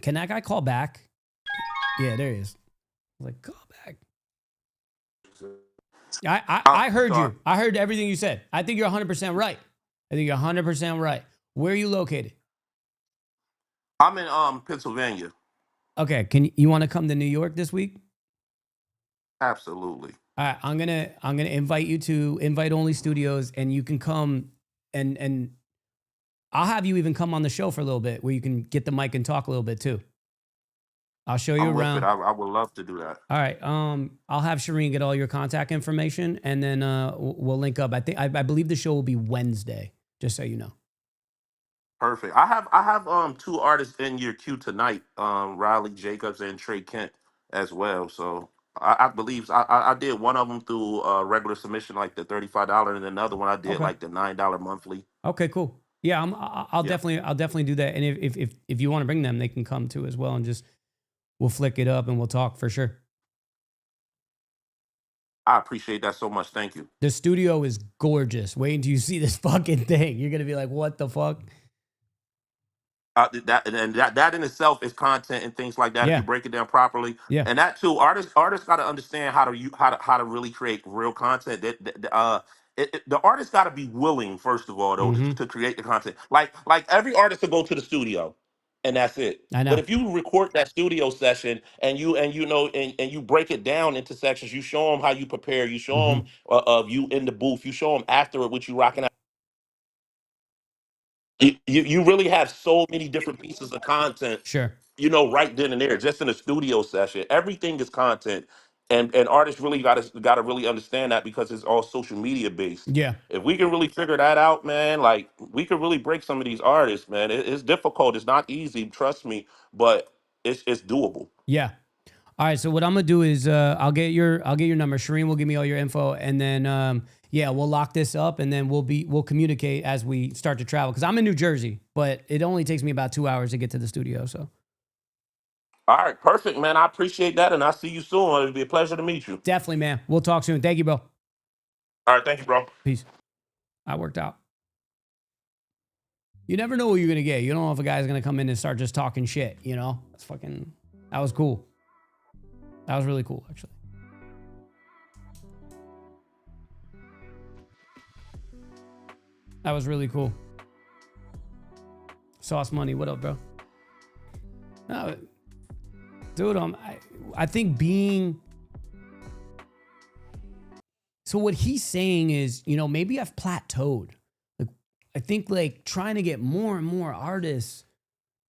Can that guy call back? Yeah, there he is. I was like, call back. I heard Sorry. you. I heard everything you said. I think you're 100% right. I think you're 100% right. Where are you located? I'm in Pennsylvania. Okay, you want to come to New York this week? Absolutely. All right, I'm gonna invite you to Invite Only Studios, and you can come and I'll have you even come on the show for a little bit where you can get the mic and talk a little bit too. I'll show you I'm with it. around. I would love to do that. All right. I'll have Shireen get all your contact information, and then we'll link up. I believe the show will be Wednesday. Just so you know. Perfect. I have two artists in your queue tonight, Riley Jacobs and Trey Kent as well. So I believe I did one of them through regular submission, like the $35, and another one I did Okay. like the $9 monthly. Okay. Cool. Yeah. I'll Yeah. definitely do that. And if you want to bring them, they can come too as well, and just we'll flick it up and we'll talk for sure. I appreciate that so much. Thank you. The studio is gorgeous. Wait until you see this fucking thing. You're gonna be like, what the fuck? That in itself is content and things like that if you Yeah. break it down properly. Yeah. And that too, artists got to understand how to really create real content. The artist got to be willing, first of all, though, Mm-hmm. to create the content. Like every artist to go to the studio, and that's it. I But know. if you record that studio session and you break it down into sections, you show them how you prepare, you show Mm-hmm. them of you in the booth, you show them after it what you rocking. You really have so many different pieces of content, Sure. right then and there, just in a studio session. Everything is content, and artists really got to really understand that because it's all social media based. Yeah. If we can really figure that out, man, like we could really break some of these artists, man. It's difficult. It's not easy, trust me, but it's doable. Yeah. All right. So what I'm gonna do is I'll get your number. Shireen will give me all your info, and then yeah, we'll lock this up, and then we'll communicate as we start to travel. Because I'm in New Jersey, but it only takes me about 2 hours to get to the studio. So All right, perfect, man. I appreciate that, and I'll see you soon. It'll be a pleasure to meet you. definitely, man. We'll talk soon. Thank you, bro. All right, thank you, bro. Peace. I worked out. You never know what you're gonna get. You don't know if a guy's gonna come in and start just talking shit. That was cool. That was really cool, actually. That was really cool. Sauce Money, what up, bro? No, dude, I think so what he's saying is, maybe I've plateaued. Like, I think like trying to get more and more artists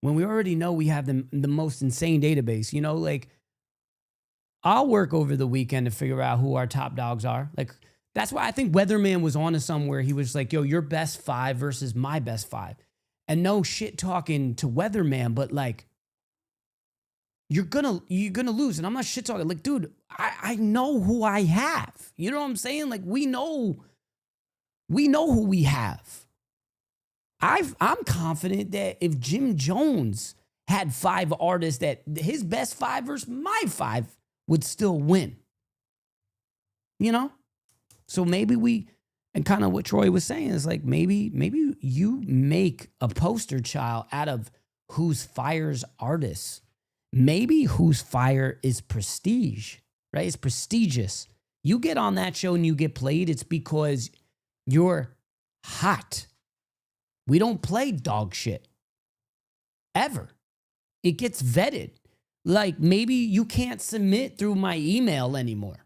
when we already know we have the most insane database, like I'll work over the weekend to figure out who our top dogs are. Like, that's why I think Weatherman was on to somewhere. He was like, yo, your best 5 versus my best 5. And no shit talking to Weatherman, but like, you're gonna lose. And I'm not shit talking. Like, dude, I know who I have. You know what I'm saying? Like, we know who we have. I'm confident that if Jim Jones had 5 artists, that his best 5 versus my 5 would still win. So maybe and kind of what Troy was saying is like, maybe you make a poster child out of Whozfire's artists. Maybe Whozfire is prestige, right? It's prestigious. You get on that show and you get played, it's because you're hot. We don't play dog shit. Ever. It gets vetted. Like, maybe you can't submit through my email anymore.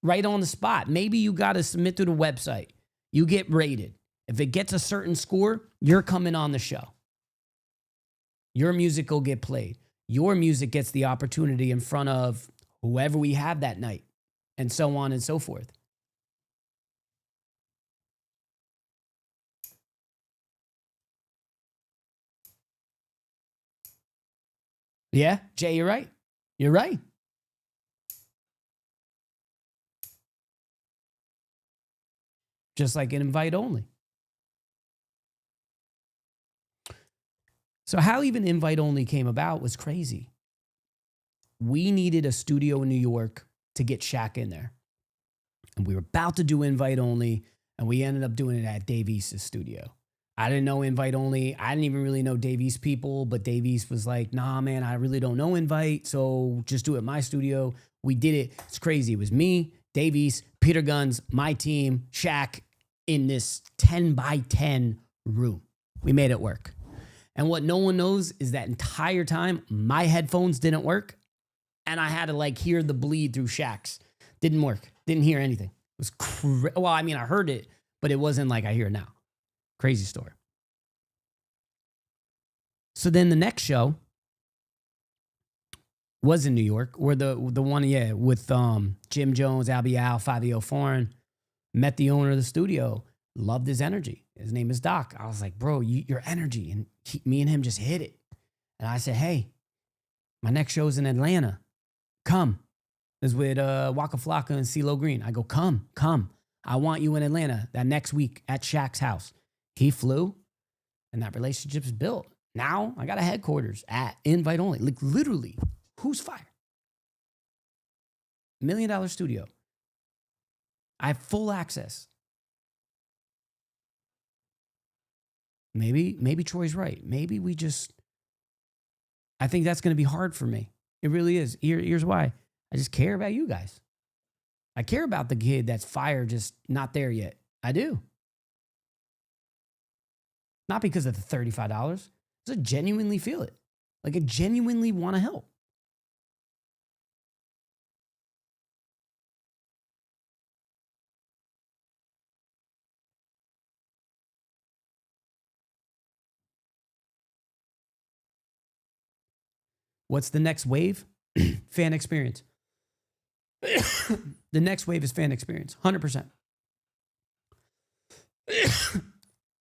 Right on the spot. Maybe you got to submit through the website. You get rated. If it gets a certain score, you're coming on the show. Your music will get played. Your music gets the opportunity in front of whoever we have that night, and so on and so forth. Yeah, Jay, you're right. You're right. Just like an invite only. So how even invite only came about was crazy. We needed a studio in New York to get Shaq in there. And we were about to do invite only, and we ended up doing it at Dave East's studio. I didn't know invite only. I didn't even really know Dave East people, but Dave East was like, nah, man, I really don't know invite, so just do it at my studio. We did it. It's crazy. It was me, Davies, Peter Guns, my team, Shaq in this 10 by 10 room. We made it work. And what no one knows is that entire time, my headphones didn't work. And I had to like hear the bleed through Shaq's. Didn't work. Didn't hear anything. It was well, I mean, I heard it, but it wasn't like I hear it now. Crazy story. So then the next show was in New York, or the one, with Jim Jones, Albie Al, Fabio Foreign. Met the owner of the studio. Loved his energy. His name is Doc. I was like, bro, your energy. And me and him just hit it. And I said, hey, my next show's in Atlanta. Come. It was with Waka Flocka and CeeLo Green. I go, come. I want you in Atlanta that next week at Shaq's house. He flew, and that relationship's built. Now I got a headquarters at invite only. Like literally, Whozfire. $1 million studio. I have full access. Maybe Troy's right. Maybe I think that's going to be hard for me. It really is. Here's why. I just care about you guys. I care about the kid that's fire, just not there yet. I do. Not because of the $35. Because I genuinely feel it. Like I genuinely want to help. What's the next wave? Fan experience. The next wave is fan experience. 100%.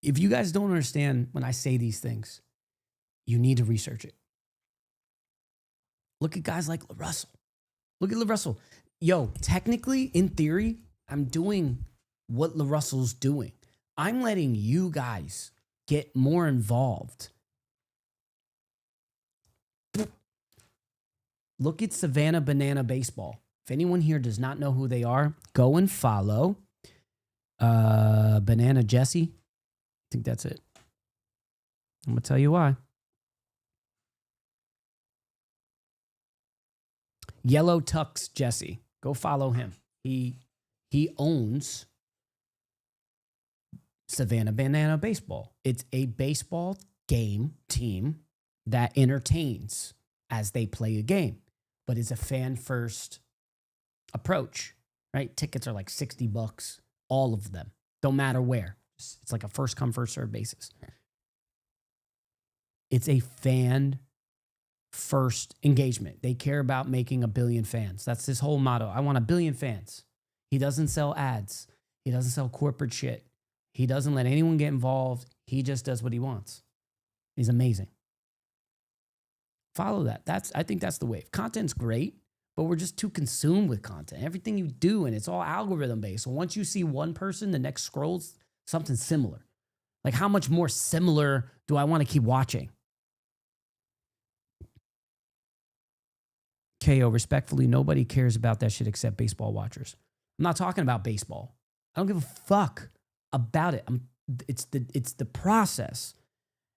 If you guys don't understand when I say these things, you need to research it. Look at guys like LaRussell. Look at LaRussell. Yo, technically, in theory, I'm doing what LaRussell's doing. I'm letting you guys get more involved. Look at Savannah Banana Baseball. If anyone here does not know who they are, go and follow Banana Jesse. I think that's it. I'm going to tell you why. Yellow Tux Jesse. Go follow him. He owns Savannah Banana Baseball. It's a baseball game team that entertains as they play a game, but it's a fan-first approach, right? Tickets are like $60, all of them. Don't matter where. It's like a first-come, first-served basis. It's a fan-first engagement. They care about making 1 billion fans. That's his whole motto. I want 1 billion fans. He doesn't sell ads. He doesn't sell corporate shit. He doesn't let anyone get involved. He just does what he wants. He's amazing. Follow that. I think that's the wave. Content's great, but we're just too consumed with content. Everything you do, and it's all algorithm based. So once you see one person, the next scrolls something similar. Like how much more similar do I want to keep watching? KO, respectfully, nobody cares about that shit except baseball watchers. I'm not talking about baseball. I don't give a fuck about it. It's the process.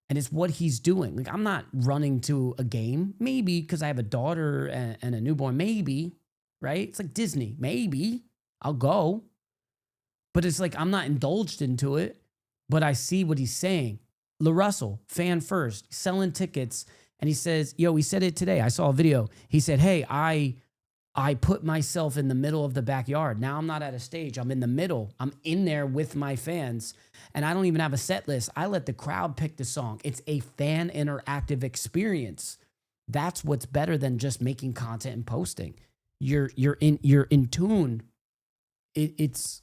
And it's what he's doing. Like, I'm not running to a game. Maybe because I have a daughter and a newborn. Maybe, right? It's like Disney. Maybe I'll go. But it's like I'm not indulged into it. But I see what he's saying. LaRussell, fan first, selling tickets. And he says, yo, he said it today. I saw a video. He said, hey, I put myself in the middle of the backyard. Now I'm not at a stage. I'm in the middle. I'm in there with my fans. And I don't even have a set list. I let the crowd pick the song. It's a fan interactive experience. That's what's better than just making content and posting. You're in tune. It's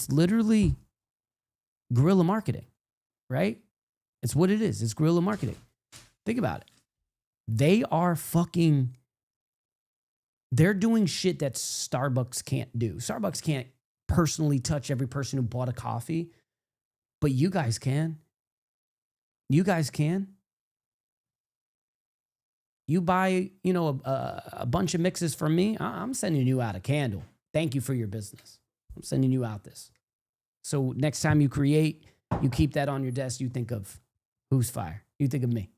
literally guerrilla marketing, right? It's what it is. It's guerrilla marketing. Think about it. They're doing shit that Starbucks can't do. Starbucks can't personally touch every person who bought a coffee, but you guys can. You guys can. You buy, a bunch of mixes from me, I'm sending you out a candle. Thank you for your business. I'm sending you out this. So next time you create, you keep that on your desk, you think of Whozfire. You think of me.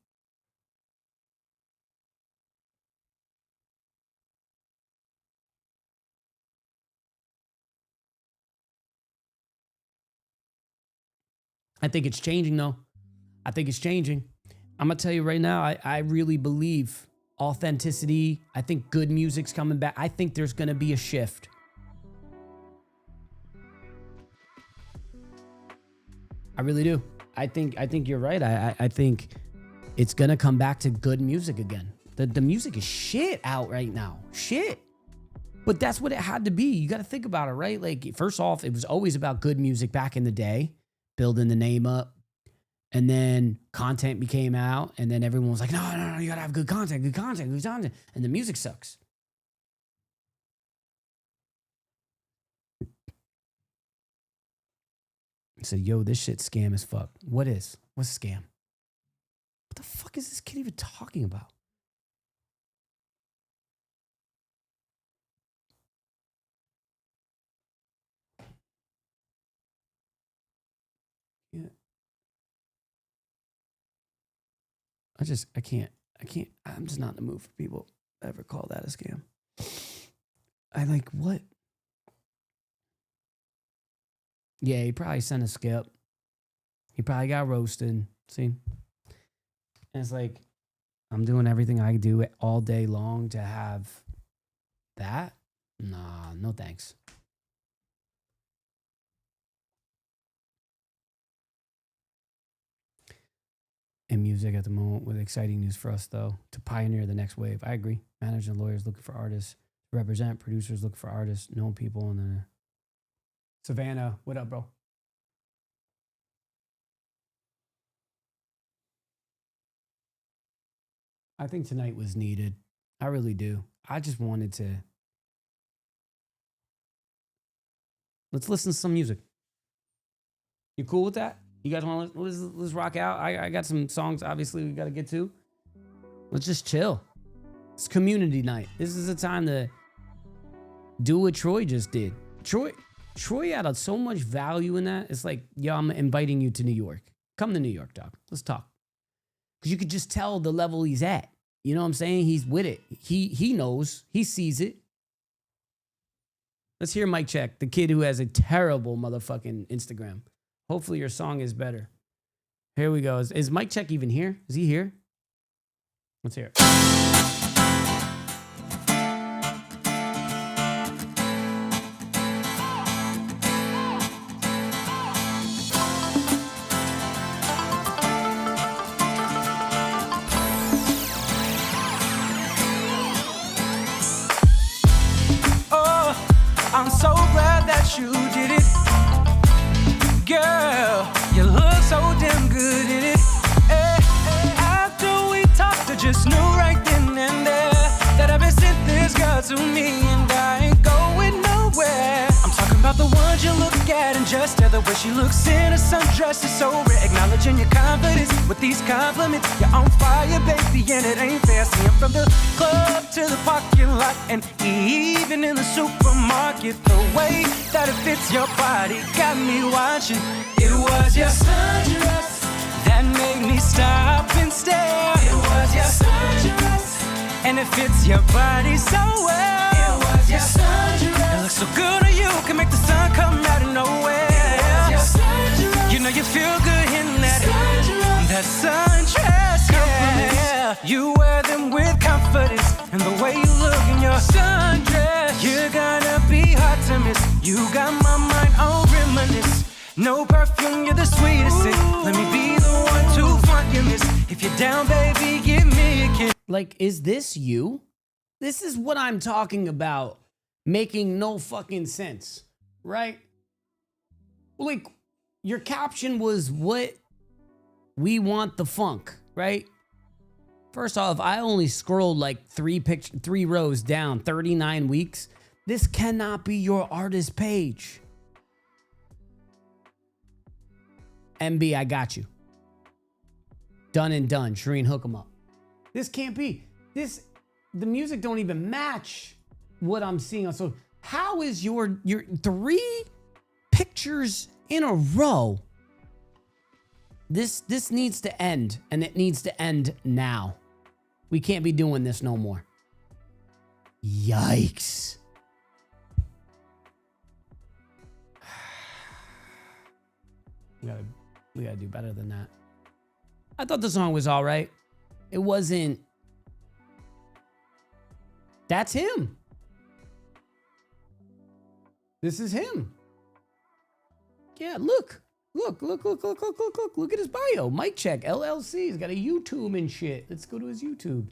I think it's changing though. I think it's changing. I'm gonna tell you right now, I really believe authenticity. I think good music's coming back. I think there's gonna be a shift. I really do. I think you're right. I think it's gonna come back to good music again. The music is shit out right now. Shit. But that's what it had to be. You got to think about it, right? Like, first off, it was always about good music back in the day, building the name up. And then content became out. And then everyone was like, no, you got to have good content. And the music sucks. I said, yo, this shit scam as fuck. What is? What's scam? What the fuck is this kid even talking about? Yeah. I can't, I'm just not in the mood for people to ever call that a scam. I like, what? Yeah, he probably sent a skip. He probably got roasted. See? And it's like, I'm doing everything I do all day long to have that? Nah, no thanks. In music at the moment, with exciting news for us, though, to pioneer the next wave. I agree. Managers and lawyers looking for artists, represent producers looking for artists, known people, and then Savannah, what up, bro? I think tonight was needed. I really do. I just wanted to. Let's listen to some music. You cool with that? You guys want to let's rock out? I got some songs, obviously, we got to get to. Let's just chill. It's community night. This is a time to do what Troy just did. Troy had so much value in that. It's like, yo, I'm inviting you to New York. Come to New York, dog. Let's talk. Because you could just tell the level he's at. You know what I'm saying? He's with it. He knows. He sees it. Let's hear Mike Check, the kid who has a terrible motherfucking Instagram. Hopefully your song is better. Here we go. Is Mike Check even here? Is he here? Let's hear it. I'm so glad that you did it. Girl, you look so damn good in it. After we talked, I just knew right then and there that I've been sent this girl to me and I ain't going nowhere. I'm talking about the ones you look at and just tell the way she looks in a sundress is so rare. Acknowledging your confidence with these compliments. You're on fire, baby, and it ain't fair. Seeing from the club to the parking lot and even in the supermarket, the way that it fits your body got me watching. It was your sundress that made me stop and stare. It was your sundress and it fits your body so well. It was your sundress. It looks so good on you, can make the sun come out of nowhere. It was your sundress. You know you feel good in that sundress. Yeah. You wear them with confidence, and the way you look in your sundress, you're gonna be hard to miss. You got my mind on reminisce. No perfume, you're the sweetest thing. Let me be the one to front you miss. If you're down, baby, give me a kiss. Like, is this you? This is what I'm talking about. Making no fucking sense, right? Like, your caption was what we want the funk, right? First off, I only scrolled like three rows down, 39 weeks. This cannot be your artist page. MB, I got you. Done and done. Shireen, hook him up. This can't be. The music don't even match what I'm seeing. So how is your 3 pictures in a row? This needs to end, and it needs to end now. We can't be doing this no more. Yikes. We gotta do better than that. I thought the song was all right. It wasn't. That's him. This is him. Yeah, look. Look at his bio. Mic check, LLC. He's got a YouTube and shit. Let's go to his YouTube.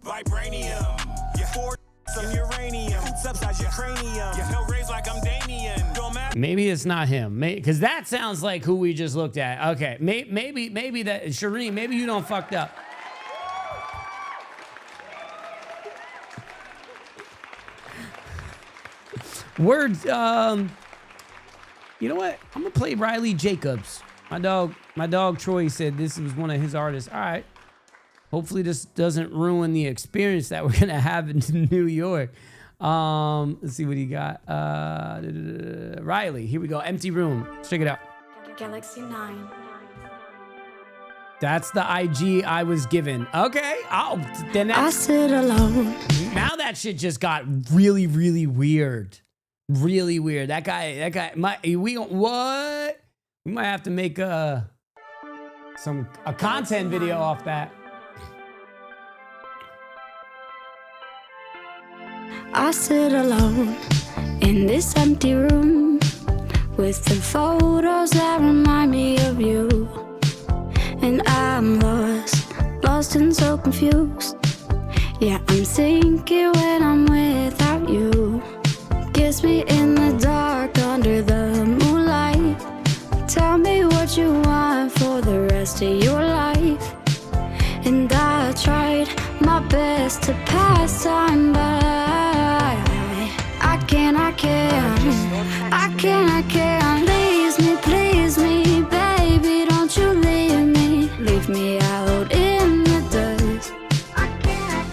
Vibranium. Yeah, for some uranium. Subsize your cranium. Yeah, no raise like I'm Damien. Don't matter. Maybe it's not him. Because that sounds like who we just looked at. Okay, maybe that Shireen. Maybe you don't fucked up. Words. You know what? I'm gonna play Riley Jacobs. My dog Troy said this was one of his artists. All right. Hopefully this doesn't ruin the experience that we're gonna have in New York. Let's see what he got. Riley, here we go. Empty Room. Let's check it out. Galaxy 9. That's the IG I was given. Okay. Oh, then I that's, sit alone. now that shit just got really, really weird. Really weird. That guy, what? We might have to make a content video off that. I sit alone in this empty room with the photos that remind me of you. And I'm lost and so confused. Yeah, I'm sinking when I'm without you. Kiss me in the dark under the moonlight. Tell me what you want for the rest of your life. And I tried my best to pass time by. I can't. Please me, baby, don't you leave me. Leave me out in the dust. I can't.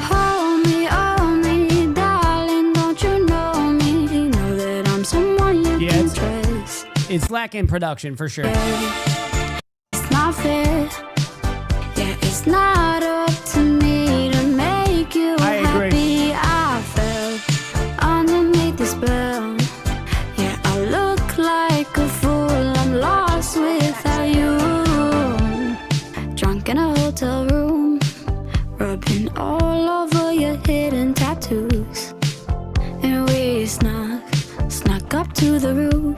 Hold me, darling, don't you know me? Know that I'm someone you can trust. It's lacking production for sure. It's not fair. Yeah, it's not up to me to make you happy. I fell underneath the spell. Yeah, I look like a fool. I'm lost without you. Drunk in a hotel room, rubbing all over your hidden tattoos. And we snuck up to the roof.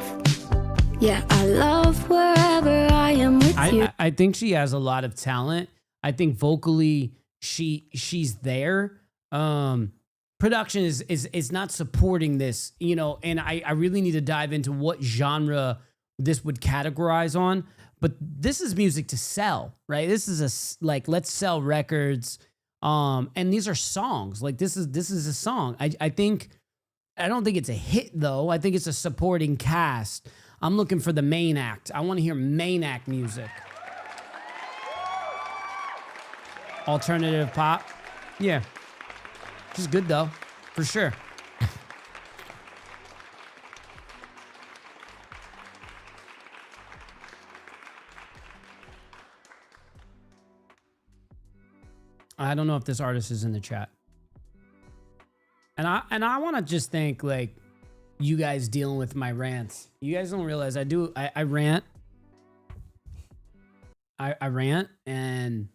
Yeah, I love wherever I am with you. I think she has a lot of talent. I think vocally she's there. Production is not supporting this, you know, and I really need to dive into what genre this would categorize on. But this is music to sell, right? This is let's sell records. And these are songs. Like this is a song. I don't think it's a hit though. I think it's a supporting cast. I'm looking for the main act. I want to hear main act music. Alternative pop. Yeah. She's good though, for sure. I don't know if this artist is in the chat. And I want to just thank like you guys dealing with my rants. You guys don't realize I rant. I rant, and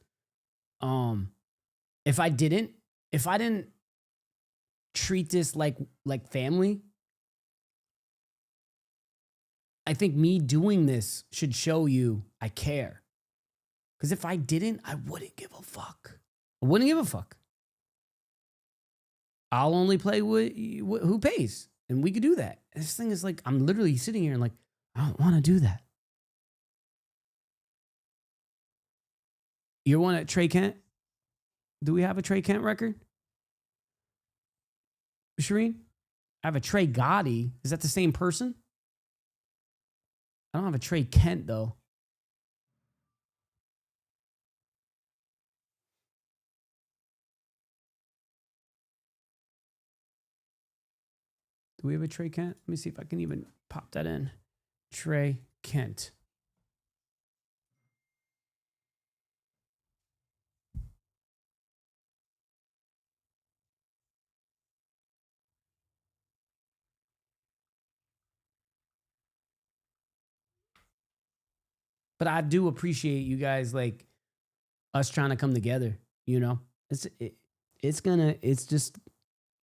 if I didn't treat this like family, I think me doing this should show you I care. Because if I didn't, I wouldn't give a fuck. I wouldn't give a fuck. I'll only play with who pays. And we could do that. And this thing is like, I'm literally sitting here and like, I don't want to do that. You're one at Trey Kent? Do we have a Trey Kent record? Shireen? I have a Trey Gotti. Is that the same person? I don't have a Trey Kent though. Do we have a Trey Kent? Let me see if I can even pop that in. Trey Kent. But I do appreciate you guys, like, us trying to come together, you know?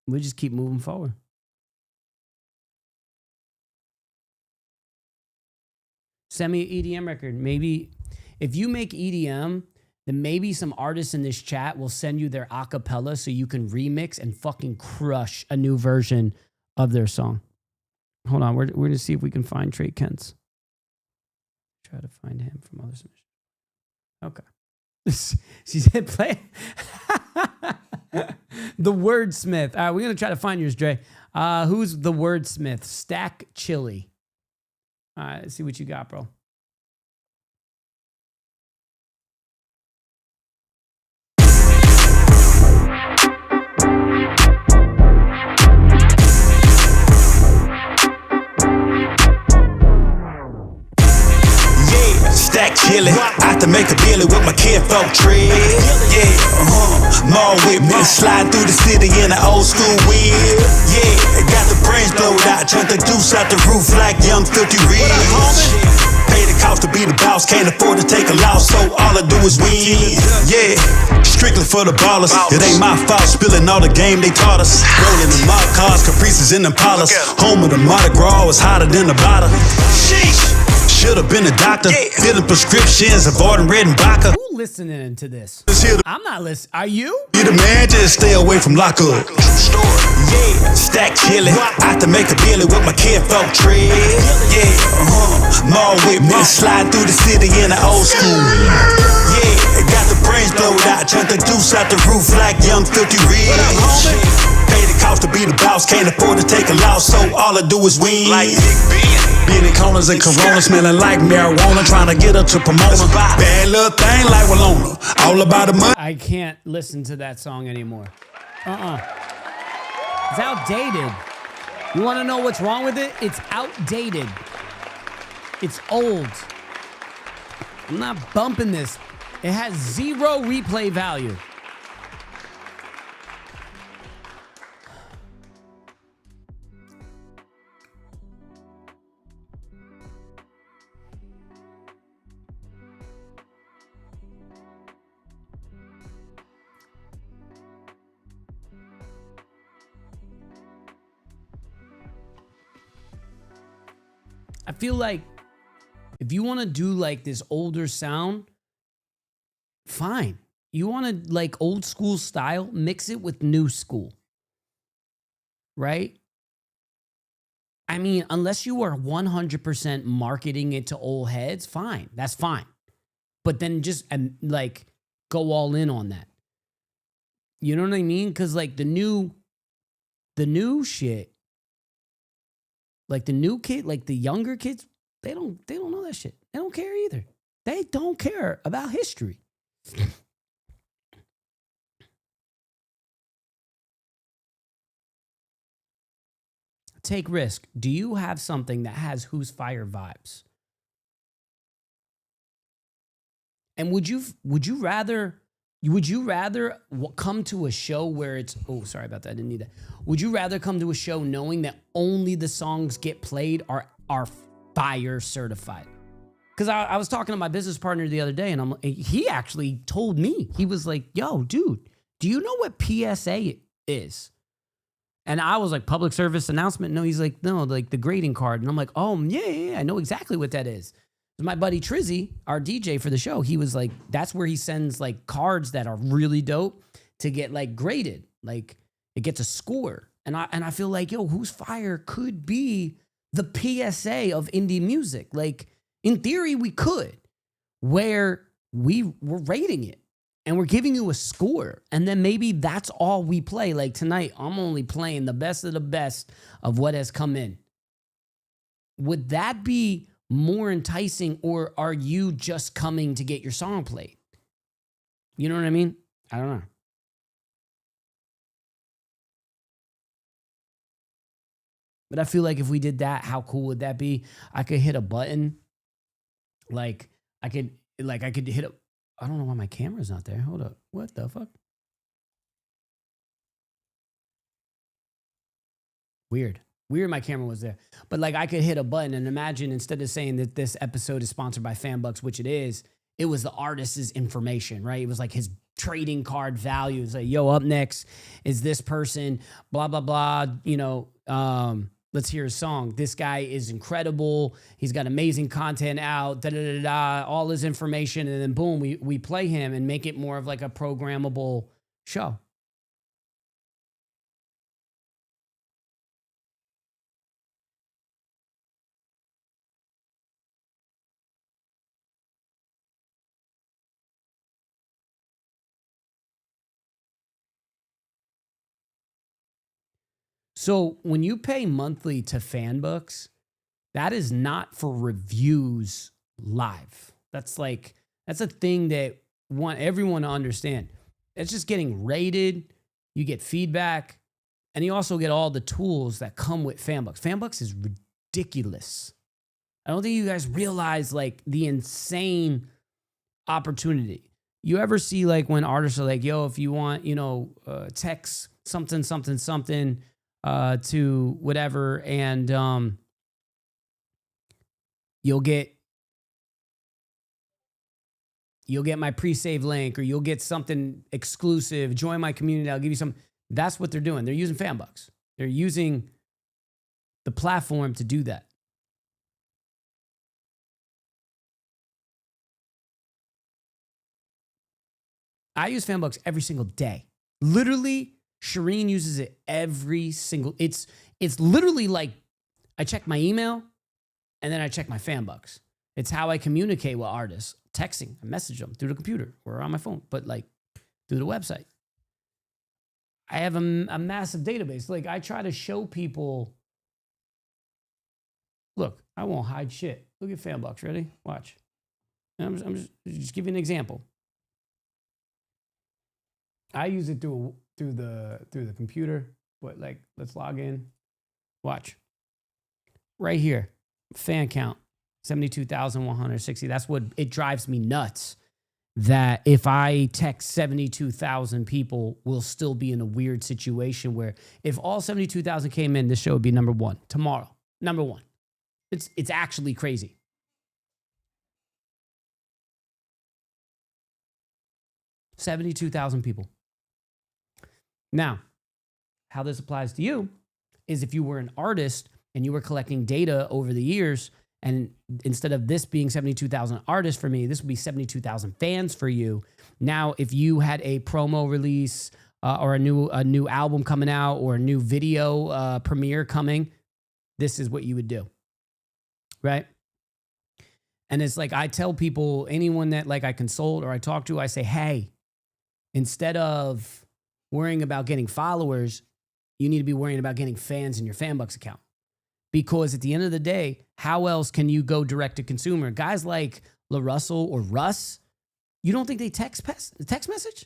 We just keep moving forward. Send me an EDM record. Maybe if you make EDM, then maybe some artists in this chat will send you their acapella so you can remix and fucking crush a new version of their song. Hold on, we're going to see if we can find Trey Kent's. Try to find him from other submissions. Okay. She said play the wordsmith. All right, we're going to try to find yours, Dre. Who's the wordsmith? Stack Chili. All right, let's see what you got, bro. Stack chillin', I to make a billy with my kinfolk tread. Yeah, mall with me, slide through the city in an old school wheel. Yeah, got the brains blowed out, jumped the deuce out the roof like young filthy rich. Pay the cost to be the boss, can't afford to take a loss, so all I do is win. Yeah, strictly for the ballers. It ain't my fault, spilling all the game they taught us. Rolling the mob cars, Caprices and Impalas. Home of the Mardi Gras is hotter than the bottle. Sheesh. Should've been a doctor, filling prescriptions, avoiding red and vodka. Who listening to this? I'm not listening. Are you? You the man, just stay away from lockup. Yeah, stack chillin', I to make a billy with my kinfolk tread. Yeah, mall with me, slide through the city in an old school. Yeah, got the brains blowed out, jumped the deuce out the roof like young filthy rich. Pay the cost to be the boss, can't afford to take a loss, so all I do is win. Like Big Ben. Being in corners and Corona, smelling like marijuana, trying to get her to Pomona. Bad little thing like Walona, all about the money. I can't listen to that song anymore. It's outdated. You want to know what's wrong with it? It's outdated. It's old. I'm not bumping this. It has zero replay value. I feel like if you want to do like this older sound, fine. You want to like old school style, mix it with new school. Right? I mean, unless you are 100% marketing it to old heads, fine. That's fine. But then just like go all in on that. You know what I mean? Because like the new shit, like the new kid, like the younger kids, they don't know that shit. They don't care either. They don't care about history. Take risk. Do you have something that has Whozfire vibes? And would you rather come to a show where it's, oh, sorry about that, I didn't need that. Would you rather come to a show knowing that only the songs get played are fire certified? Because I was talking to my business partner the other day, and he actually told me, he was like, yo, dude, do you know what PSA is? And I was like, public service announcement? No, he's like, no, like the grading card. And I'm like, oh, yeah, I know exactly what that is. My buddy Trizzy, our DJ for the show, he was like, that's where he sends like cards that are really dope to get like graded. Like it gets a score. And I feel like, yo, Whozfire could be the PSA of indie music. Like in theory, we could, where we're rating it and we're giving you a score. And then maybe that's all we play. Like tonight, I'm only playing the best of the best of what has come in. Would that be more enticing, or are you just coming to get your song played? You know what I mean? I don't know. But I feel like if we did that, how cool would that be? I could hit a button. Like I could hit a, I don't know why my camera's not there. Hold up. What the fuck? Weird. Weird my camera was there. But like I could hit a button and imagine instead of saying that this episode is sponsored by FanBucks, which it was the artist's information, right? It was like his trading card value. It's like, yo, up next is this person, blah, blah, blah. Let's hear his song. This guy is incredible. He's got amazing content out, da, da, da, da, all his information. And then boom, we play him and make it more of like a programmable show. So when you pay monthly to FanBooks, that is not for reviews live. That's a thing that want everyone to understand. It's just getting rated. You get feedback, and you also get all the tools that come with FanBooks. FanBooks is ridiculous. I don't think you guys realize like the insane opportunity. You ever see like when artists are like, yo, if you want, text something, something, something, to whatever, and you'll get my pre-save link, or you'll get something exclusive. Join my community. I'll give you some. That's what they're doing. They're using FanBucks. They're using the platform to do that. I use FanBucks every single day. Literally, Shireen uses it every single. It's literally like I check my email and then I check my FanBucks. It's how I communicate with artists. Texting, I message them through the computer or on my phone, but like through the website. I have a massive database. Like I try to show people. Look, I won't hide shit. Look at FanBucks. Ready? Watch. I'm just give you an example. I use it through the computer, but like let's log in. Watch. Right here, fan count 72,160. That's what it drives me nuts. That if I text 72,000 people, we'll still be in a weird situation where if all 72,000 came in, this show would be number one tomorrow. Number one. It's actually crazy. $72,000 people. Now, how this applies to you is if you were an artist and you were collecting data over the years, and instead of this being 72,000 artists for me, this would be 72,000 fans for you. Now, if you had a promo release or a new album coming out or a new video premiere coming, this is what you would do, right? And it's like I tell people, anyone that like I consult or I talk to, I say, hey, instead of worrying about getting followers, you need to be worrying about getting fans in your FanBucks account. Because at the end of the day, how else can you go direct to consumer? Guys like LaRussell or Russ, you don't think they text message?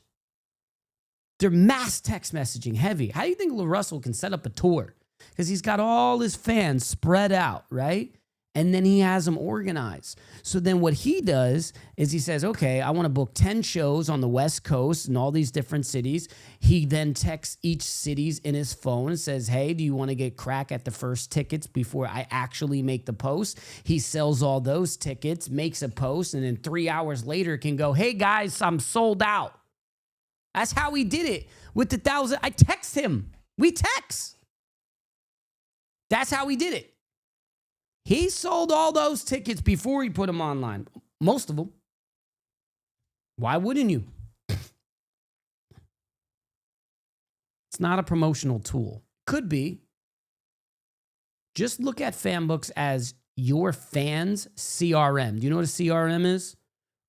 They're mass text messaging heavy. How do you think LaRussell can set up a tour? Because he's got all his fans spread out, right? And then he has them organized. So then what he does is he says, okay, I want to book 10 shows on the West Coast in all these different cities. He then texts each cities in his phone and says, hey, do you want to get crack at the first tickets before I actually make the post? He sells all those tickets, makes a post, and then 3 hours later can go, hey guys, I'm sold out. That's how he did it with the 1,000. I text him. We text. That's how he did it. He sold all those tickets before he put them online. Most of them. Why wouldn't you? It's not a promotional tool. Could be. Just look at FanBooks as your fans' CRM. Do you know what a CRM is?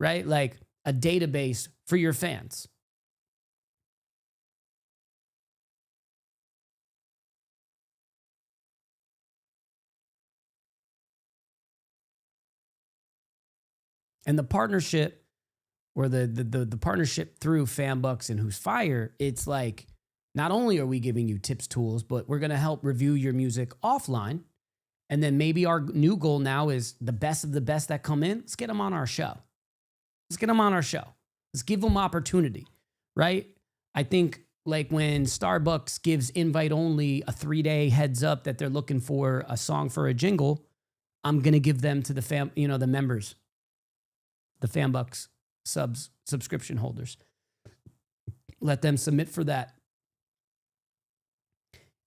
Right? Like a database for your fans. And the partnership or the partnership through FanBucks and Whozfire, it's like, not only are we giving you tips, tools, but we're going to help review your music offline. And then maybe our new goal now is the best of the best that come in. Let's get them on our show. Let's get them on our show. Let's give them opportunity, right? I think Like when Starbucks gives invite only a 3-day heads up that they're looking for a song for a jingle, I'm going to give them to the members, the FanBucks subscription holders. Let them submit for that.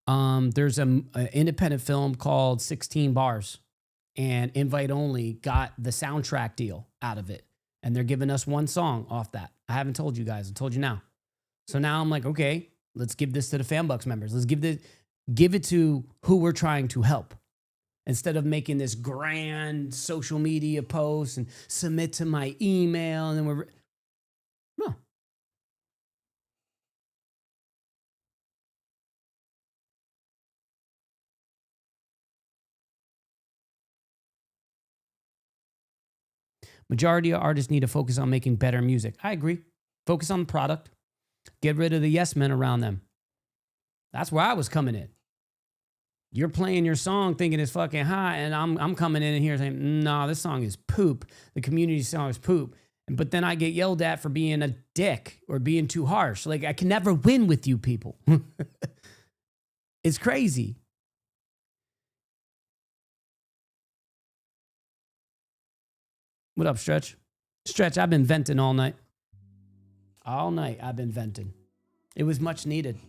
There's an independent film called 16 Bars, and invite only got the soundtrack deal out of it. And they're giving us one song off that. I haven't told you guys. I told you now. So now I'm like, okay, let's give this to the FanBucks members. Let's give it to who we're trying to help. Instead of making this grand social media post and submit to my email, and then no. Majority of artists need to focus on making better music. I agree. Focus on the product. Get rid of the yes men around them. That's where I was coming in. You're playing your song thinking it's fucking hot, and I'm coming in here saying, no, this song is poop. The community song is poop. But then I get yelled at for being a dick or being too harsh. Like, I can never win with you people. It's crazy. What up, Stretch? Stretch, I've been venting all night. All night I've been venting. It was much needed.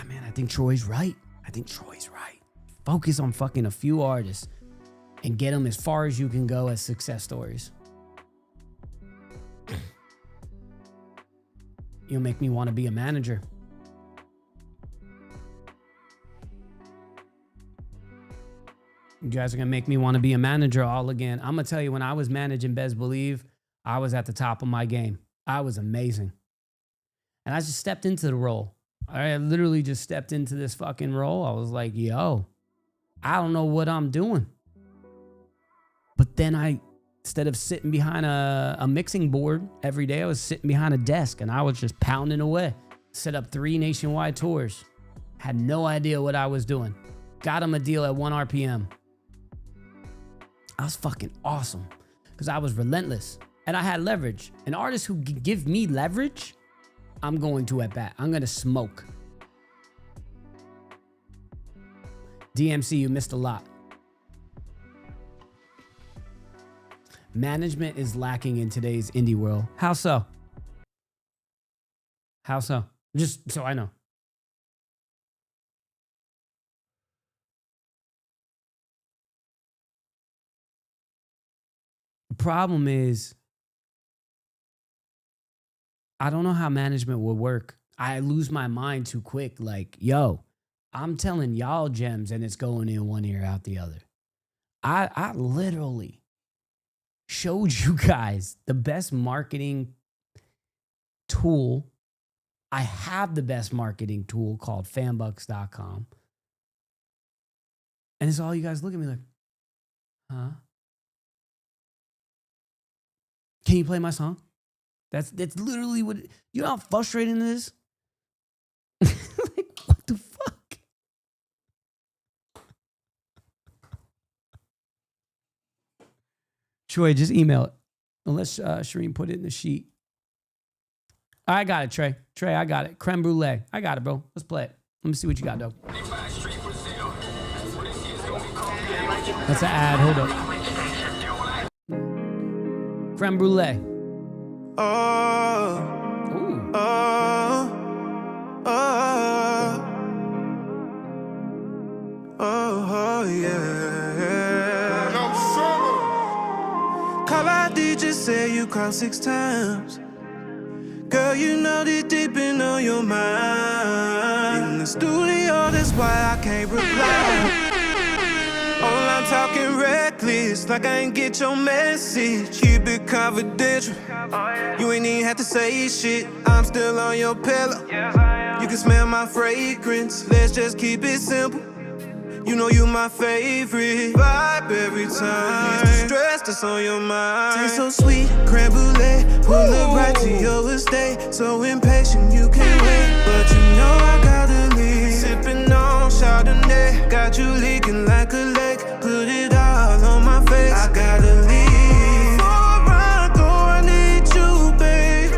Man, I think Troy's right. Focus on fucking a few artists and get them as far as you can go as success stories. You'll make me want to be a manager. You guys are going to make me want to be a manager all again. I'm going to tell you, when I was managing Bez Believe, I was at the top of my game. I was amazing. And I just stepped into the role. I literally just stepped into this fucking role. I was like, yo, I don't know what I'm doing. But then instead of sitting behind a mixing board every day, I was sitting behind a desk and I was just pounding away. Set up 3 nationwide tours. Had no idea what I was doing. Got him a deal at 1 RPM. I was fucking awesome because I was relentless and I had leverage. An artist who give me leverage, I'm going to at bat. I'm going to smoke. DMC, you missed a lot. Management is lacking in today's indie world. How so? How so? Just so I know. The problem is, I don't know how management will work. I lose my mind too quick. Like, yo, I'm telling y'all gems and it's going in one ear out the other. I literally showed you guys the best marketing tool. I have the best marketing tool called fanbucks.com. And it's all you guys look at me like, huh? Can you play my song? That's literally what, you know how frustrating it is? Like, what the fuck? Troy, just email it. Unless Shireen put it in the sheet. I got it, Trey. Trey, I got it. Creme brulee. I got it, bro. Let's play it. Let me see what you got, though. That's an ad. Hold up. Creme brulee. Ooh. Yeah. Call ID, just say you called 6 times. Girl, you know this deep in on your mind. In the studio, that's why I can't reply. Online talking reckless, like I ain't get your message. Keep it confidential. You ain't even have to say shit. I'm still on your pillow. You can smell my fragrance. Let's just keep it simple. You know you my favorite. Vibe every time. It's the stress that's on your mind. Taste so sweet, creme brulee. Pull up right to your estate. So impatient you can't wait. But you know I gotta leave. Sipping on Chardonnay. Got you leaking like a lake. Put it all on my face. I gotta leave. Before I go, I need you, babe.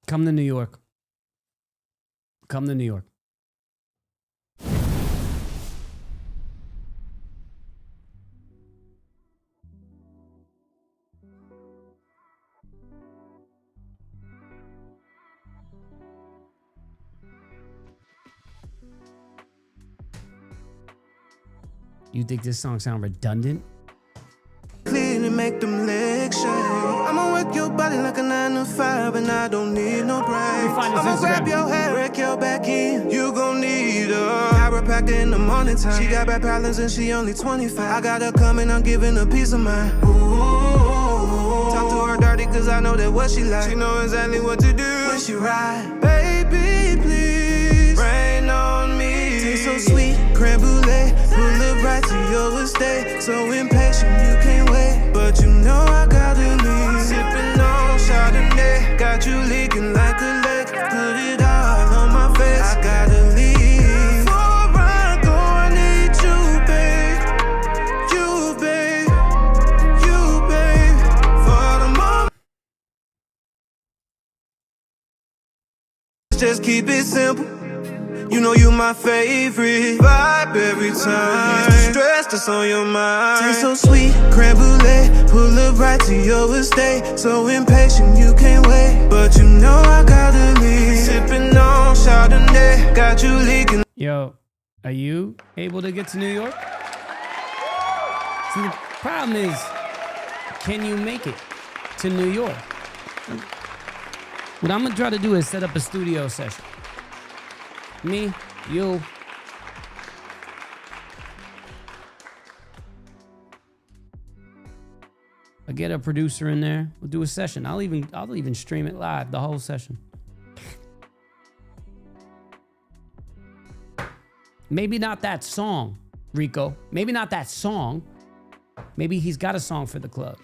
Come to New York. Come to New York. You think this song sound redundant? Clearly make them legs shake. I'ma work your body like a 9 to 5, and I don't need no break. I'ma grab your hair, wreck your back in. You gon' need a chiropractor in the morning time. She got back problems and she only 25. I got her coming, I'm giving her peace of mind. Ooh, talk to her dirty, cause I know that what she like. She know exactly what to do when she ride. Baby, please rain on me. Taste so sweet, creme brulee. Pull up right to your estate. So impatient, you can't wait. But you know I gotta leave. Sipping on Chardonnay. Got you leaking like a lake. Put it all on my face. I gotta leave. Before I go, I need you, babe. You, babe. You, babe. For the moment. Just keep it simple. You know you my favorite vibe every time. It's the stress that's on your mind. Taste so sweet, creme brulee. Pull up right to your estate. So impatient, you can't wait. But you know I gotta leave. Sipping on Chardonnay. Got you leaking. Yo, are you able to get to New York? See, the problem is, can you make it to New York? What I'm gonna try to do is set up a studio session. Me, you. I'll get a producer in there. We'll do a session. I'll even stream it live, the whole session. Maybe not that song, Rico. Maybe not that song. Maybe he's got a song for the club.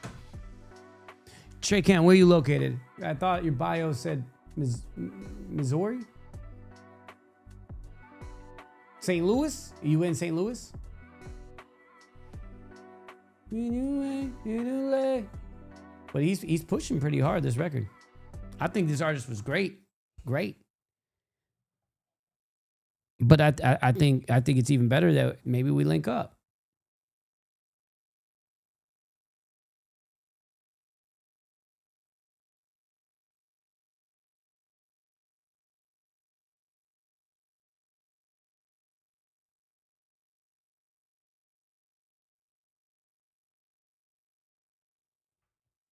Trey Kent, where are you located? I thought your bio said Missouri? St. Louis? Are you in St. Louis? But he's pushing pretty hard, this record. I think this artist was great. Great. But I think it's even better that maybe we link up.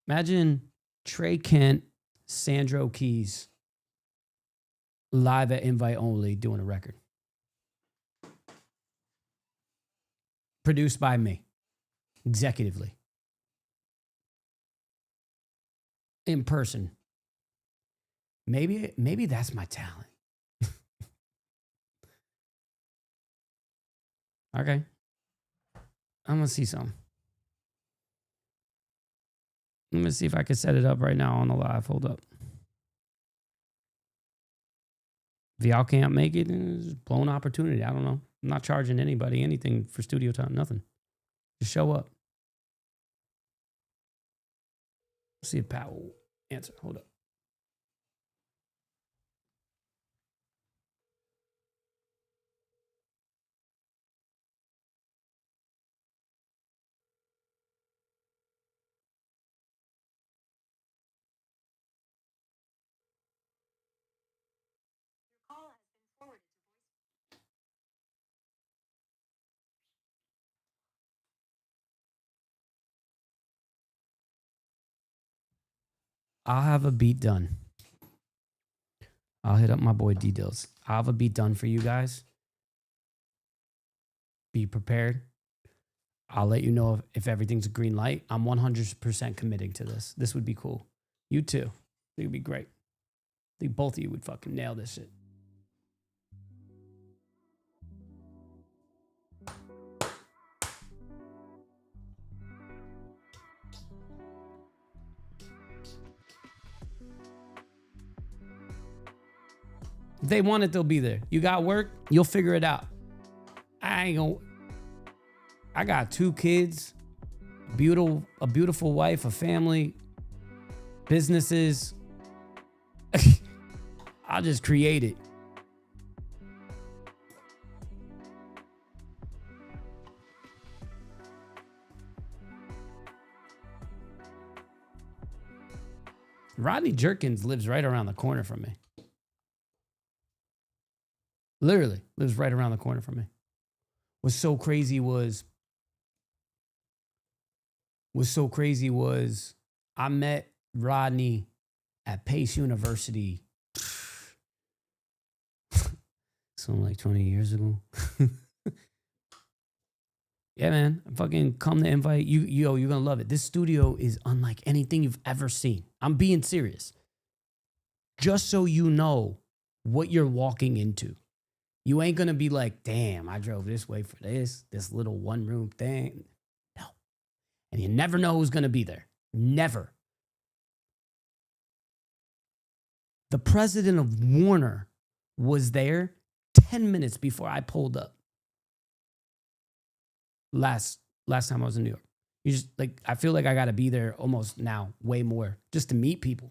Imagine Trey Kent, Sandro Keys, live at Invite Only doing a record. Produced by me, executively. In person. Maybe that's my talent. Okay. I'm gonna see something. Let me see if I can set it up right now on the live. Hold up. If y'all can't make it, it's a blown opportunity. I don't know. I'm not charging anybody anything for studio time. Nothing. Just show up. See if Pat will answer. Hold up. I'll have a beat done. I'll hit up my boy D-Dills. I'll have a beat done for you guys. Be prepared. I'll let you know if everything's a green light. I'm 100% committing to this. This would be cool. You too. I think it'd be great. I think both of you would fucking nail this shit. If they want it, they'll be there. You got work, you'll figure it out. I got 2 kids, a beautiful wife, a family, businesses. I'll just create it. Rodney Jerkins lives right around the corner from me. Literally lives right around the corner from me. What's so crazy was I met Rodney at Pace University something like 20 years ago. Yeah, man. Fucking come to invite you. Yo, you're gonna love it. This studio is unlike anything you've ever seen. I'm being serious. Just so you know what you're walking into. You ain't gonna be like, damn, I drove this way for this little one room thing. No. And you never know who's gonna be there. Never. The president of Warner was there 10 minutes before I pulled up. Last time I was in New York. You just like, I feel like I gotta be there almost now, way more, just to meet people.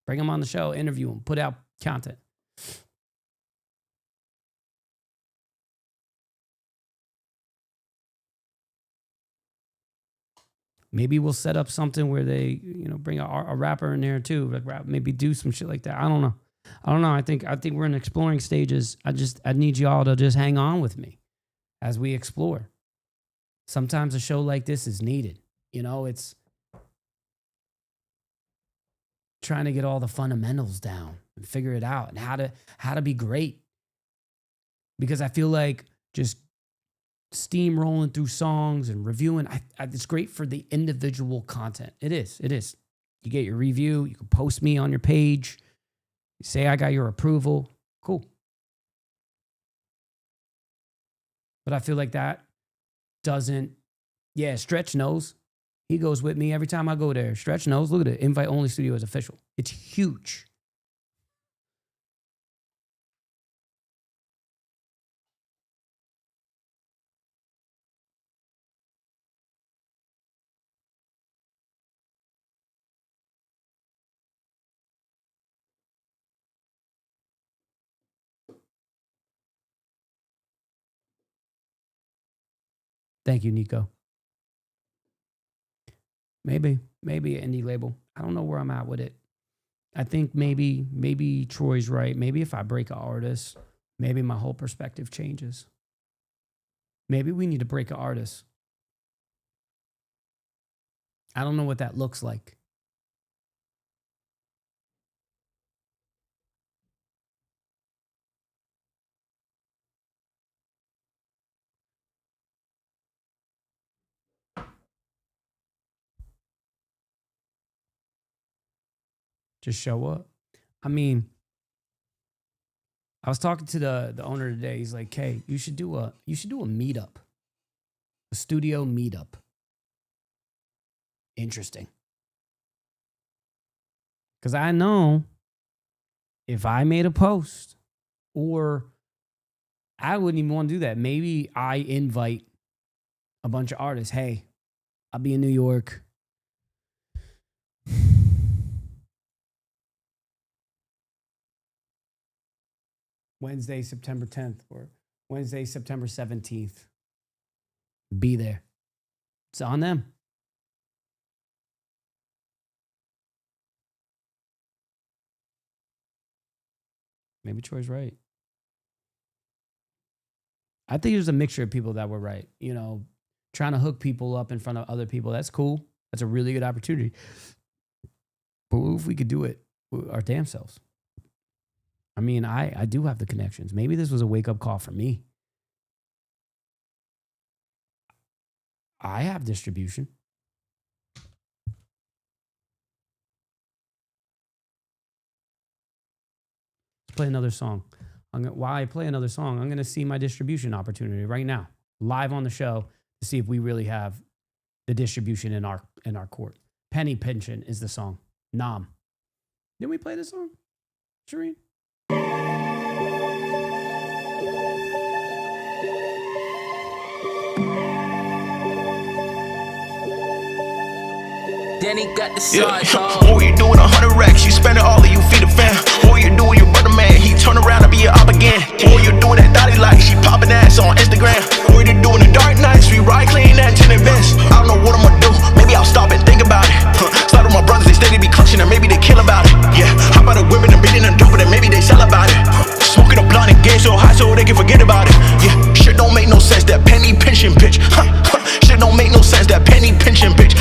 Bring them on the show, interview them, put out content. Maybe we'll set up something where they, bring a rapper in there too. Like maybe do some shit like that. I don't know. I think we're in exploring stages. I need y'all to just hang on with me as we explore. Sometimes a show like this is needed. It's trying to get all the fundamentals down and figure it out and how to be great. Because I feel like just steamrolling through songs and reviewing, it's great for the individual content. It is. You get your review. You can post me on your page. You say I got your approval. Cool. But I feel like that doesn't, Stretch knows. He goes with me every time I go there. Stretch knows. Look at it. Invite Only Studio is official. It's huge. Thank you, Nico. Maybe an indie label. I don't know where I'm at with it. I think maybe Troy's right. Maybe if I break an artist, maybe my whole perspective changes. Maybe we need to break an artist. I don't know what that looks like. Just show up. I mean, I was talking to the owner today. He's like, "Hey, you should do a meetup, a studio meetup." Interesting, because I know if I made a post, or I wouldn't even want to do that. Maybe I invite a bunch of artists. Hey, I'll be in New York. Wednesday, September 10th or Wednesday, September 17th. Be there. It's on them. Maybe Troy's right. I think there's a mixture of people that were right. Trying to hook people up in front of other people. That's cool. That's a really good opportunity. But what if we could do it our damn selves? I mean, I do have the connections. Maybe this was a wake-up call for me. I have distribution. Let's play another song. While I play another song, I'm going to see my distribution opportunity right now, live on the show, to see if we really have the distribution in our court. Penny Pension is the song. Nam. Didn't we play this song, Shireen? then he got the side What were you doing 100 racks? You spend it all and you feed the fam. What were you doing your brother man? He turn around and be your op again. What were you doing that Dottie like? She popping ass on Instagram. What were you doing the dark nights? We ride clean that 10 events. I don't know what I'm gonna do. Maybe I'll stop and think about it. Slide with my brothers, they steady be clutching and maybe they kill about it. Yeah, how about the women and beating and dope and maybe they sell about it. Smoking a blunt and getting so high so they can forget about it. Yeah, shit don't make no sense, that penny pinching bitch. Shit don't make no sense, that penny pinching bitch.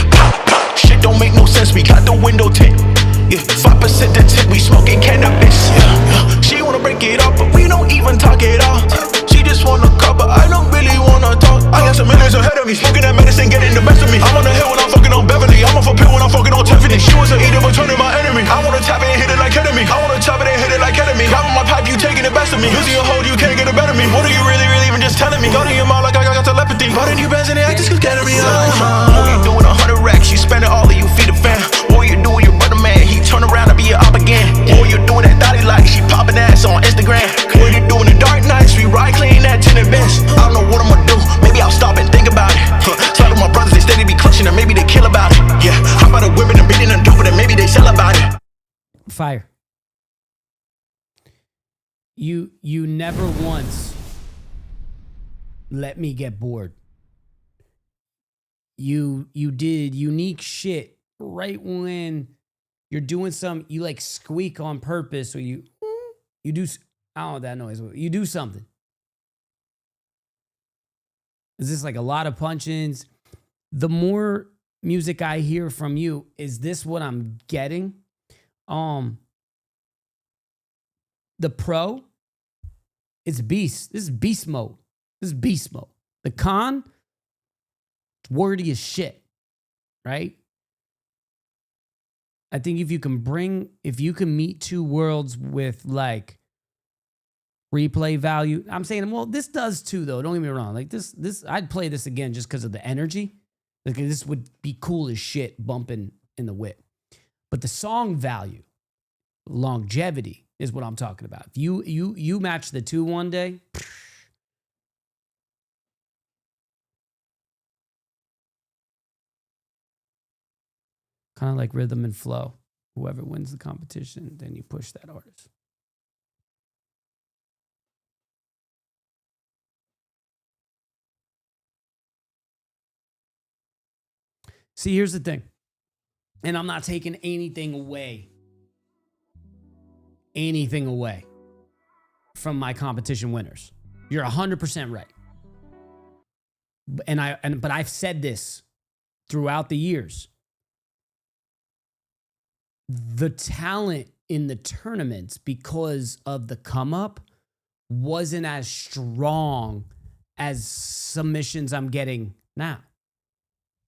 Shit don't make no sense, we got the window tint. Yeah, 5% the tip, we smoking cannabis. Yeah, she wanna break it up, but we don't even talk it off. She just wanna cut, but I don't really wanna talk. I got some millions ahead of me, smoking that medicine, getting the best of me. I'm on the hill when I'm fucking on Beverly. I'm off a pill when I'm fucking on Tiffany. She was a eater, but turning my enemy. I wanna tap it and hit it like ketamine. I wanna tap it and hit it like ketamine. Grabbing my pipe, you taking the best of me. Losing your hold, you can't get the better of me. What are you really even just telling me? Got in your mouth like I got telepathy. Bought a new bands and they act just scared me. What you doing 100 racks? You spend it all and you feed the fam. What you doing your brother man? He turn around and be your op again. What you doing that Dottie like? She popping ass on Instagram. What you doing the dark nights? We ride clean that 10 events. I don't know what I'm gonna do. Maybe I'll stop and think about it. Slide with my brothers, they steady be clutching and maybe they kill about it. Yeah, how about the women and beating and dope and maybe they sell about it. Fire. You never once let me get bored. You did unique shit right when you're doing some, you like squeak on purpose, or you do, I don't know what that noise was. You do something. Is this like a lot of punch-ins? The more music I hear from you, is this what I'm getting? The pro, it's beast. This is beast mode. This is beast mode. The con, it's wordy as shit, right? I think if you can meet two worlds with like replay value, I'm saying, well, this does too, though. Don't get me wrong. Like this, I'd play this again just because of the energy. Like this would be cool as shit bumping in the whip. But the song value, longevity is what I'm talking about. If you match the two one day, kind of like rhythm and flow. Whoever wins the competition, then you push that artist. See, here's the thing. And I'm not taking anything away from my competition winners. You're 100% right. But I've said this throughout the years. The talent in the tournaments, because of the come up, wasn't as strong as submissions I'm getting now.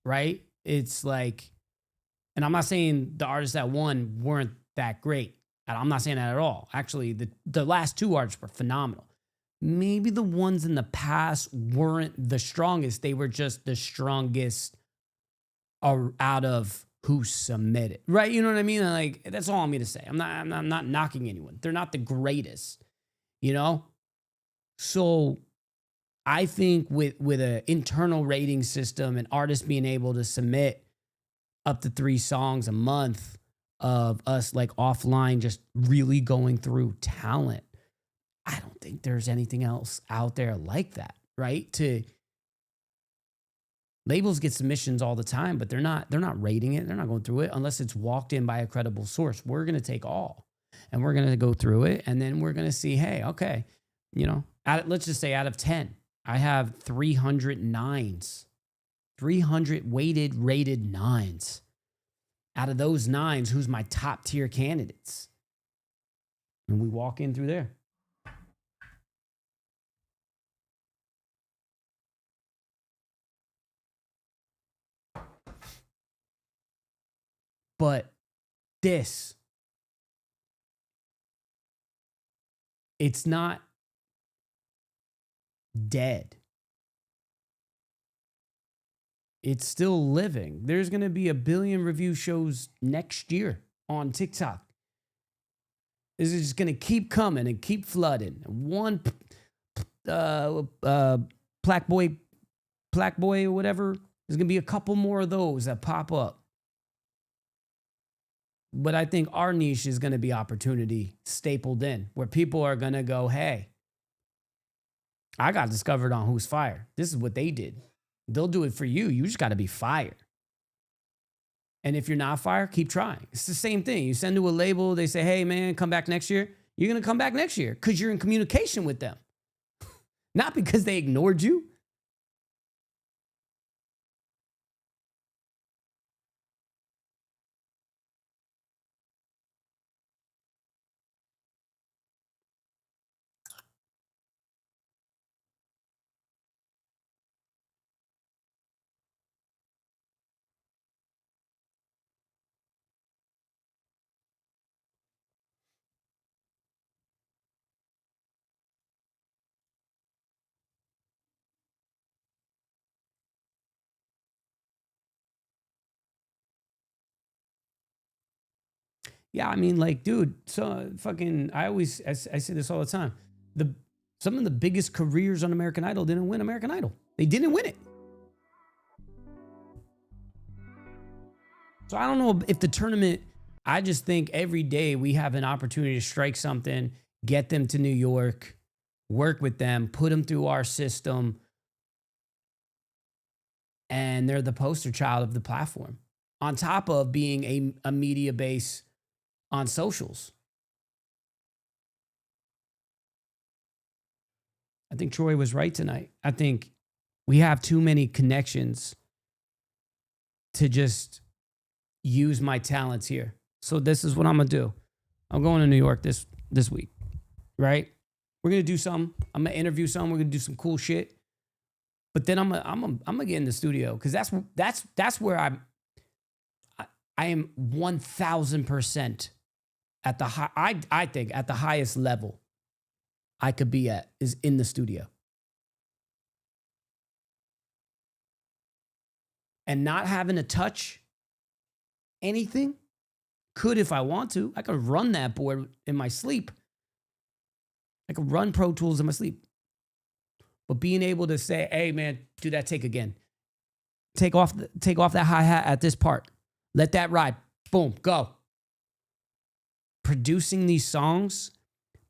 Right? It's like, and I'm not saying the artists that won weren't that great. I'm not saying that at all. Actually, the last two artists were phenomenal. Maybe the ones in the past weren't the strongest. They were just the strongest out of who submitted. Right? You know what I mean? Like, that's all I'm going to say. I'm not knocking anyone. They're not the greatest, you know? So I think with an internal rating system and artists being able to submit up to 3 songs a month of us like offline just really going through talent, I don't think there's anything else out there like that, right? Labels get submissions all the time, but they're not rating it. They're not going through it unless it's walked in by a credible source. We're going to take all and we're going to go through it. And then we're going to see, hey, okay, you know, let's just say out of 10, I have 300 nines, 300 weighted rated nines. Out of those 9s, who's my top tier candidates? And we walk in through there. But this, it's not dead. It's still living. There's going to be 1 billion review shows next year on TikTok. This is just going to keep coming and keep flooding. One Black Boy or whatever, there's going to be a couple more of those that pop up. But I think our niche is going to be opportunity stapled in, where people are going to go, hey, I got discovered on Whozfire. This is what they did. They'll do it for you. You just got to be fire. And if you're not fire, keep trying. It's the same thing. You send to a label, they say, hey, man, come back next year. You're going to come back next year because you're in communication with them. Not because they ignored you. Yeah, I mean, like, dude, so fucking, I say this all the time. Some of the biggest careers on American Idol didn't win American Idol. They didn't win it. So I don't know if the tournament, I just think every day we have an opportunity to strike something, get them to New York, work with them, put them through our system, and they're the poster child of the platform. On top of being a media base on socials. I think Troy was right tonight. I think we have too many connections to just use my talents here. So this is what I'm gonna do. I'm going to New York this week, right? We're gonna do something. I'm gonna interview someone. We're gonna do some cool shit. But then I'm gonna get in the studio because that's where I am 1,000% at the high. I think at the highest level I could be at is in the studio. And not having to touch anything, could if I want to. I could run that board in my sleep. I could run Pro Tools in my sleep. But being able to say, hey man, do that take again. Take off that hi-hat at this part. Let that ride. Boom, go. Producing these songs,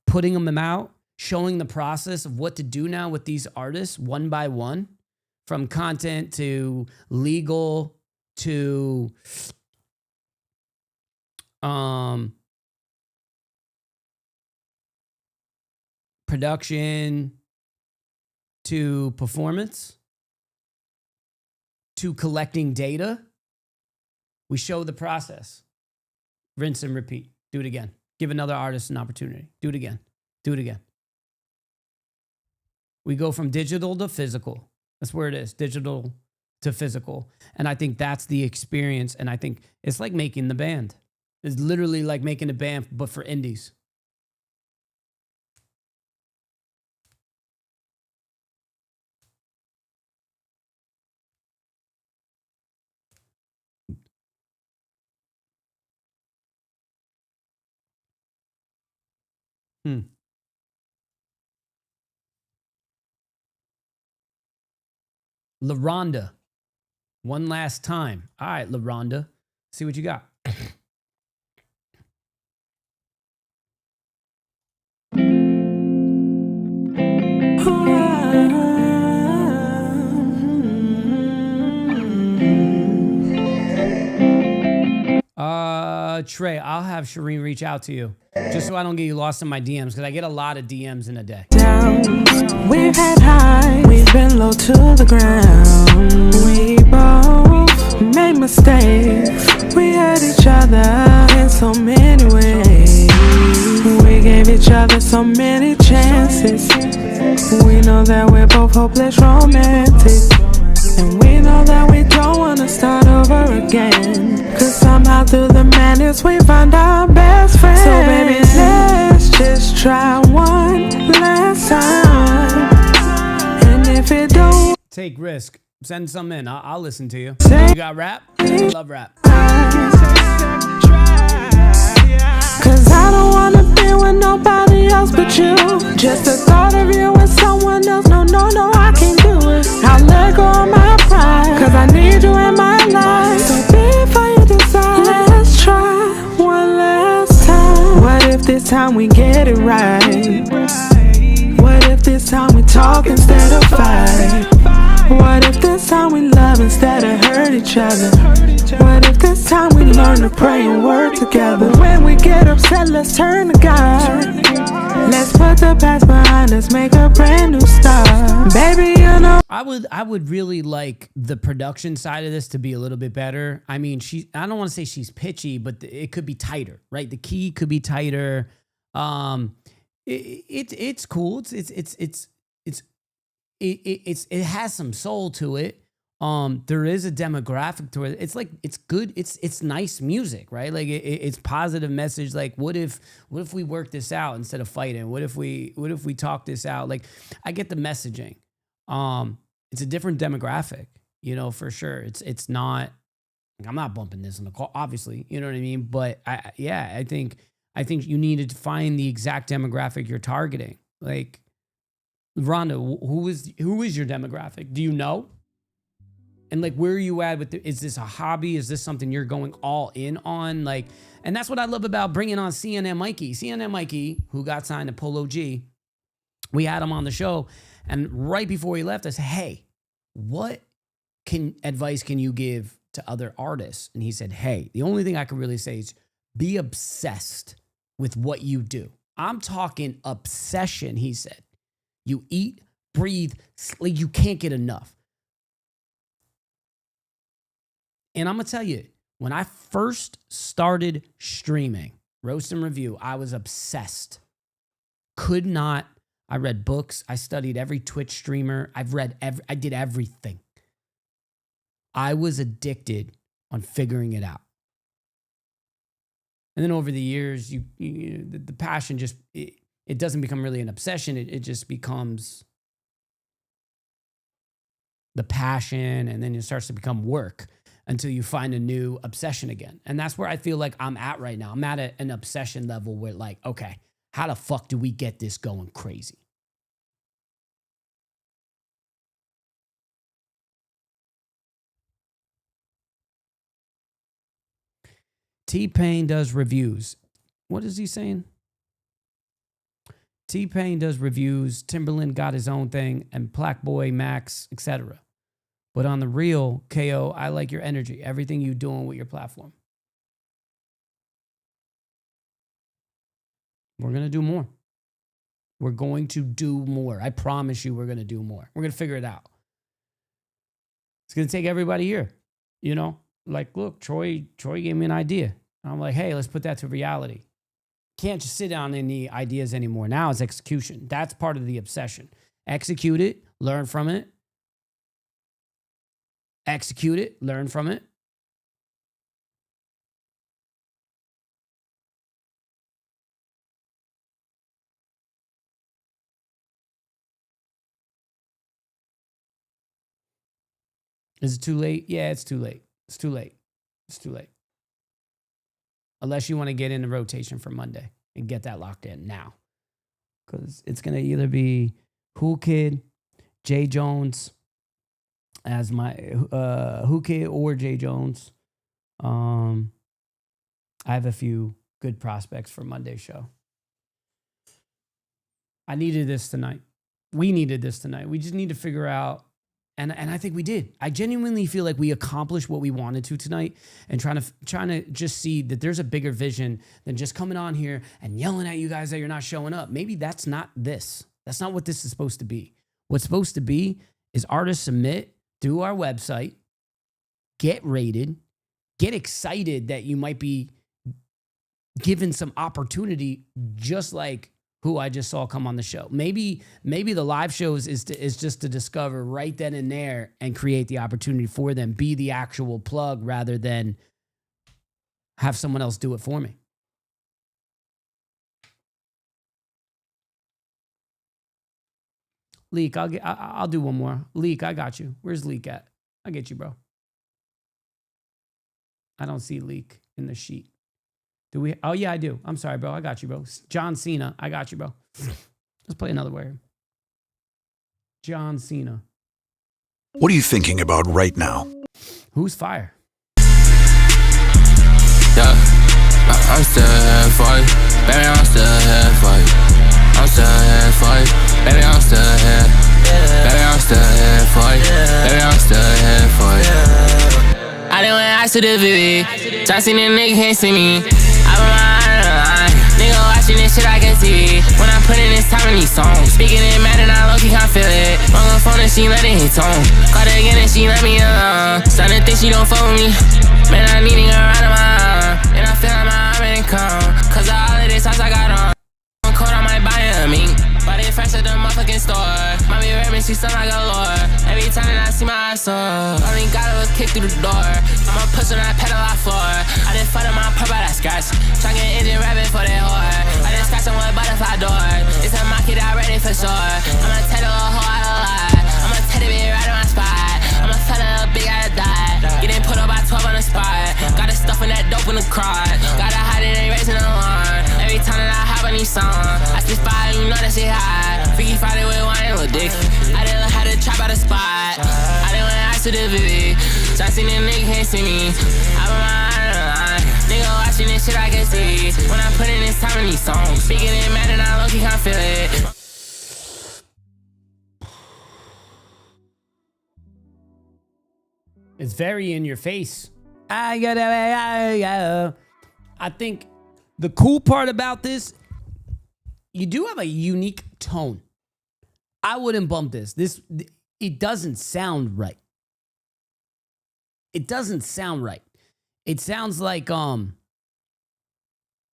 putting them out, showing the process of what to do now with these artists one by one, from content to legal to production to performance to collecting data. We show the process. Rinse and repeat. Do it again. Give another artist an opportunity. Do it again. Do it again. We go from digital to physical. That's where it is. Digital to physical. And I think that's the experience. And I think it's like making the band. It's literally like making a band, but for indies. LaRonda. One last time. All right, LaRonda. See what you got. Trey, I'll have Shireen reach out to you just so I don't get you lost in my DMs because I get a lot of DMs in a day. We've had high, we've been low to the ground. We both made mistakes. We hurt each other in so many ways. We gave each other so many chances. We know that we're both hopeless romantics. And we know that we don't wanna start over again. Cause somehow through the madness we find our best friend. So baby, let's just try one last time. And if it don't take risk, send some in. I'll listen to you. You got rap? I love rap. Cause I don't wanna be with nobody else but you. Just the thought of you with someone else, no, I can't do it. I'll let go of my pride, cause I need you in my life. So before you decide, let's try one this time we get it right? What if this time we talk instead of fight? What if this time we love instead of hurt each other? What if this time we learn to pray and work together? When we get upset, let's turn to God. Let's put the past behind us, make a brand new start. Baby, you know I would really like the production side of this to be a little bit better. I mean, I don't want to say she's pitchy, but it could be tighter, right? The key could be tighter. It's cool. It has some soul to it. There is a demographic to it. It's like, it's good. It's nice music, right? Like it's positive message. Like, what if we work this out instead of fighting? What if we talk this out? Like, I get the messaging. It's a different demographic, you know, for sure. It's not, I'm not bumping this in the call, obviously, you know what I mean? But I think you needed to find the exact demographic you're targeting. Like, Rhonda, who is your demographic? Do you know? And like, where are you at with is this a hobby? Is this something you're going all in on? Like, and that's what I love about bringing on CNN Mikey. CNN Mikey, who got signed to Polo G, we had him on the show. And right before he left, I said, hey, what advice can you give to other artists? And he said, hey, the only thing I can really say is be obsessed with what you do. I'm talking obsession, he said. You eat, breathe, sleep, you can't get enough. And I'm going to tell you, when I first started streaming, Roast and Review, I was obsessed. I read books. I studied every Twitch streamer. I did everything. I was addicted on figuring it out. And then over the years, the passion just, it doesn't become really an obsession. It just becomes the passion, and then it starts to become work until you find a new obsession again. And that's where I feel like I'm at right now. I'm at an obsession level where like, okay, how the fuck do we get this going crazy? T-Pain does reviews. What is he saying? T-Pain does reviews. Timberland got his own thing, and Blackboy, Max, etc. But on the real, KO, I like your energy. Everything you doing with your platform. We're going to do more. We're going to do more. I promise you we're going to do more. We're going to figure it out. It's going to take everybody here. You know, like, look, Troy gave me an idea. I'm like, hey, let's put that to reality. Can't just sit down in the ideas anymore. Now it's execution. That's part of the obsession. Execute it, learn from it. Execute it, learn from it. Is it too late? Yeah, it's too late. It's too late. It's too late. Unless you want to get in the rotation for Monday and get that locked in now. Because it's going to either be Who Kid, Jay Jones as my Who Kid or Jay Jones. I have a few good prospects for Monday's show. I needed this tonight. We needed this tonight. We just need to figure out. And I think we did. I genuinely feel like we accomplished what we wanted to tonight, and trying to just see that there's a bigger vision than just coming on here and yelling at you guys that you're not showing up. Maybe that's not this. That's not what this is supposed to be. What's supposed to be is artists submit through our website, get rated, get excited that you might be given some opportunity, just like who I just saw come on the show. Maybe the live shows is just to discover right then and there and create the opportunity for them, be the actual plug rather than have someone else do it for me. Leak, I'll do one more. Leak, I got you. Where's Leak at? I get you, bro. I don't see Leak in the sheet. Do we? Oh, yeah, I do. I'm sorry, bro. I got you, bro. John Cena. I got you, bro. Let's play another word. John Cena. What are you thinking about right now? Whozfire? Yeah, I'm still falling. Baby, I'm still eyes to the VV. Try seen a nigga can't see me. I put my eye on the line. Nigga watching this shit I can see. When I put in this time in these songs, speaking it mad and I low-key can't feel it. Rung on phone and she let it hit tone. Called her again and she let me alone. Starting to think she don't fuck with me. Man, I need her out of my arm. And I feel like my arm ain't come. Cause of all of this house I got on. I'm cold, I might buy a mink. But it fresh at the motherfucking store. Mommy rapping, she sound like a lord. Every time that I see my eyes on, only got her a kick through the door. I'ma push on that pedal off floor. I just fucked up my purple that scratch. Trying to engine rapping for that whore. I just scratched on one butterfly door. It's a market already for sure. I'ma tell the little hoe out a lie. I'ma tell the bitch right on my spot. I'ma fell a little big out of die. Getting put up by 12 on the spot. Gotta stuff in that dope in the crowd. Gotta hide it, ain't raising the alarm. Every time that I hop on these songs, I spit fire, you know that shit high. Freaky Friday with wine and with dick. I didn't learn how to trap out the spot. I didn't want to ask to the VV. So I seen a nigga can't see me. I put my eye on the line. Nigga watching this shit I can see. When I put in this time in these songs, speaking it mad and I low-key can't feel it. It's very in your face. I think the cool part about this, you do have a unique tone. I wouldn't bump this. It doesn't sound right. It doesn't sound right. It sounds like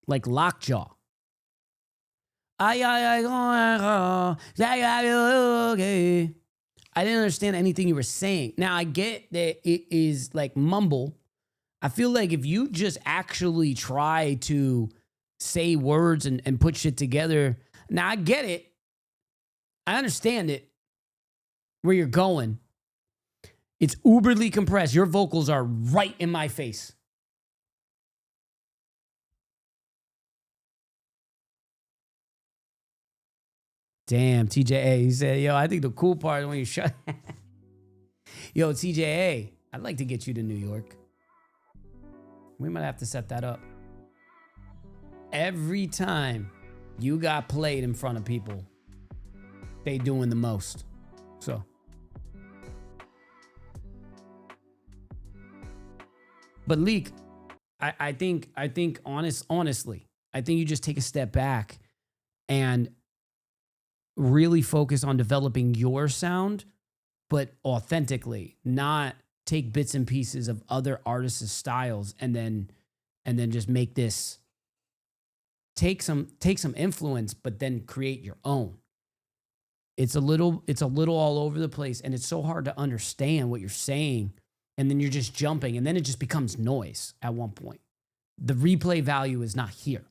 Lockjaw. I didn't understand anything you were saying. Now I get that it is like mumble. I feel like if you just actually try to say words and put shit together. Now I get it. I understand it. Where you're going. It's uberly compressed. Your vocals are right in my face. Damn, TJA. He said, yo, I think the cool part is when you shut. Yo, TJA, I'd like to get you to New York. We might have to set that up. Every time you got played in front of people, they doing the most. So. But Leak, I think honestly, I think you just take a step back and really focus on developing your sound, but authentically, not take bits and pieces of other artists' styles and then just make this, take some influence, but then create your own. It's a little all over the place, and it's so hard to understand what you're saying, and then you're just jumping, and then it just becomes noise at one point. The replay value is not here.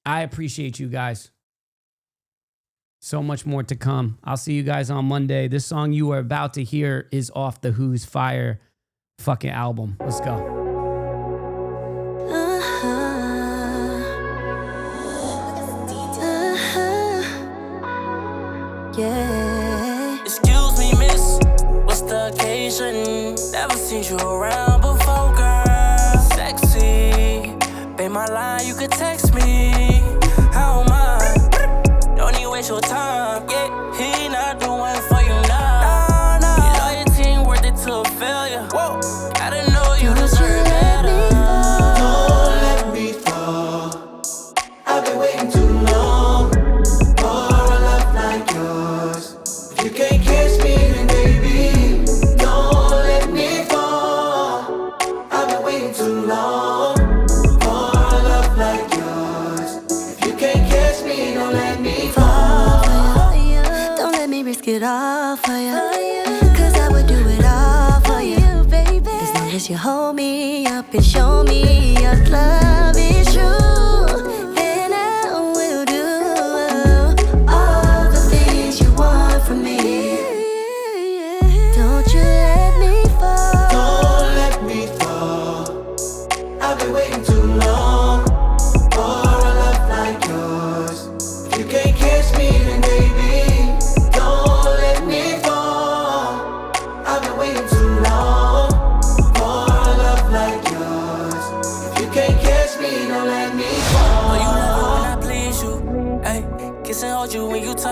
I appreciate you guys. So much more to come. I'll see you guys on Monday. This song you are about to hear is off the Whozfire fucking album. Let's go. Yeah. Excuse me, miss. What's the occasion? Never seen you around before, girl. Sexy. Pay my line, you could text me. How am I? Don't need waste your time. Yeah, he not doing for you now. No. Your loyalty ain't worth it to a failure. Whoa. Gotta know you deserve better. Don't let me fall. I've been waiting too long for a love like yours. If you can't catch me, then baby, don't let me fall. I've been waiting too long. It all for you, cause I would do it all for you, baby. As long as you hold me up and show me your love is true, then I will do all the things you want from me. Don't you let me fall. Don't let me fall. I've been waiting too long for a love like yours. If you can't catch me, then baby, can't catch me, don't let me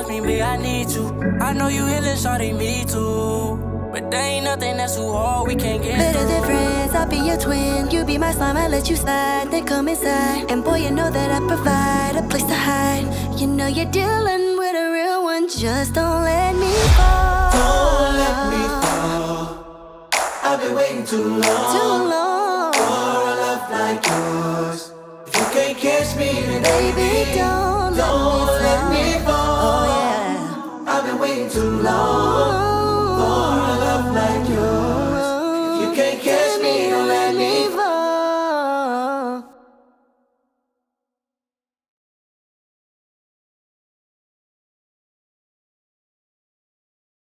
trust me, babe, I need you. I know you healing, shawty, me too. But there ain't nothing that's too hard, we can't get Bit of through. difference, I'll be your twin. You be my slime, I let you slide, then come inside. And boy, you know that I provide a place to hide. You know you're dealing with a real one, just don't let me fall. Don't let me fall. I've been waiting too long. Too long. For a love like yours. If you can't catch me, then Baby, don't let me fall. Oh yeah, I've been waiting too long.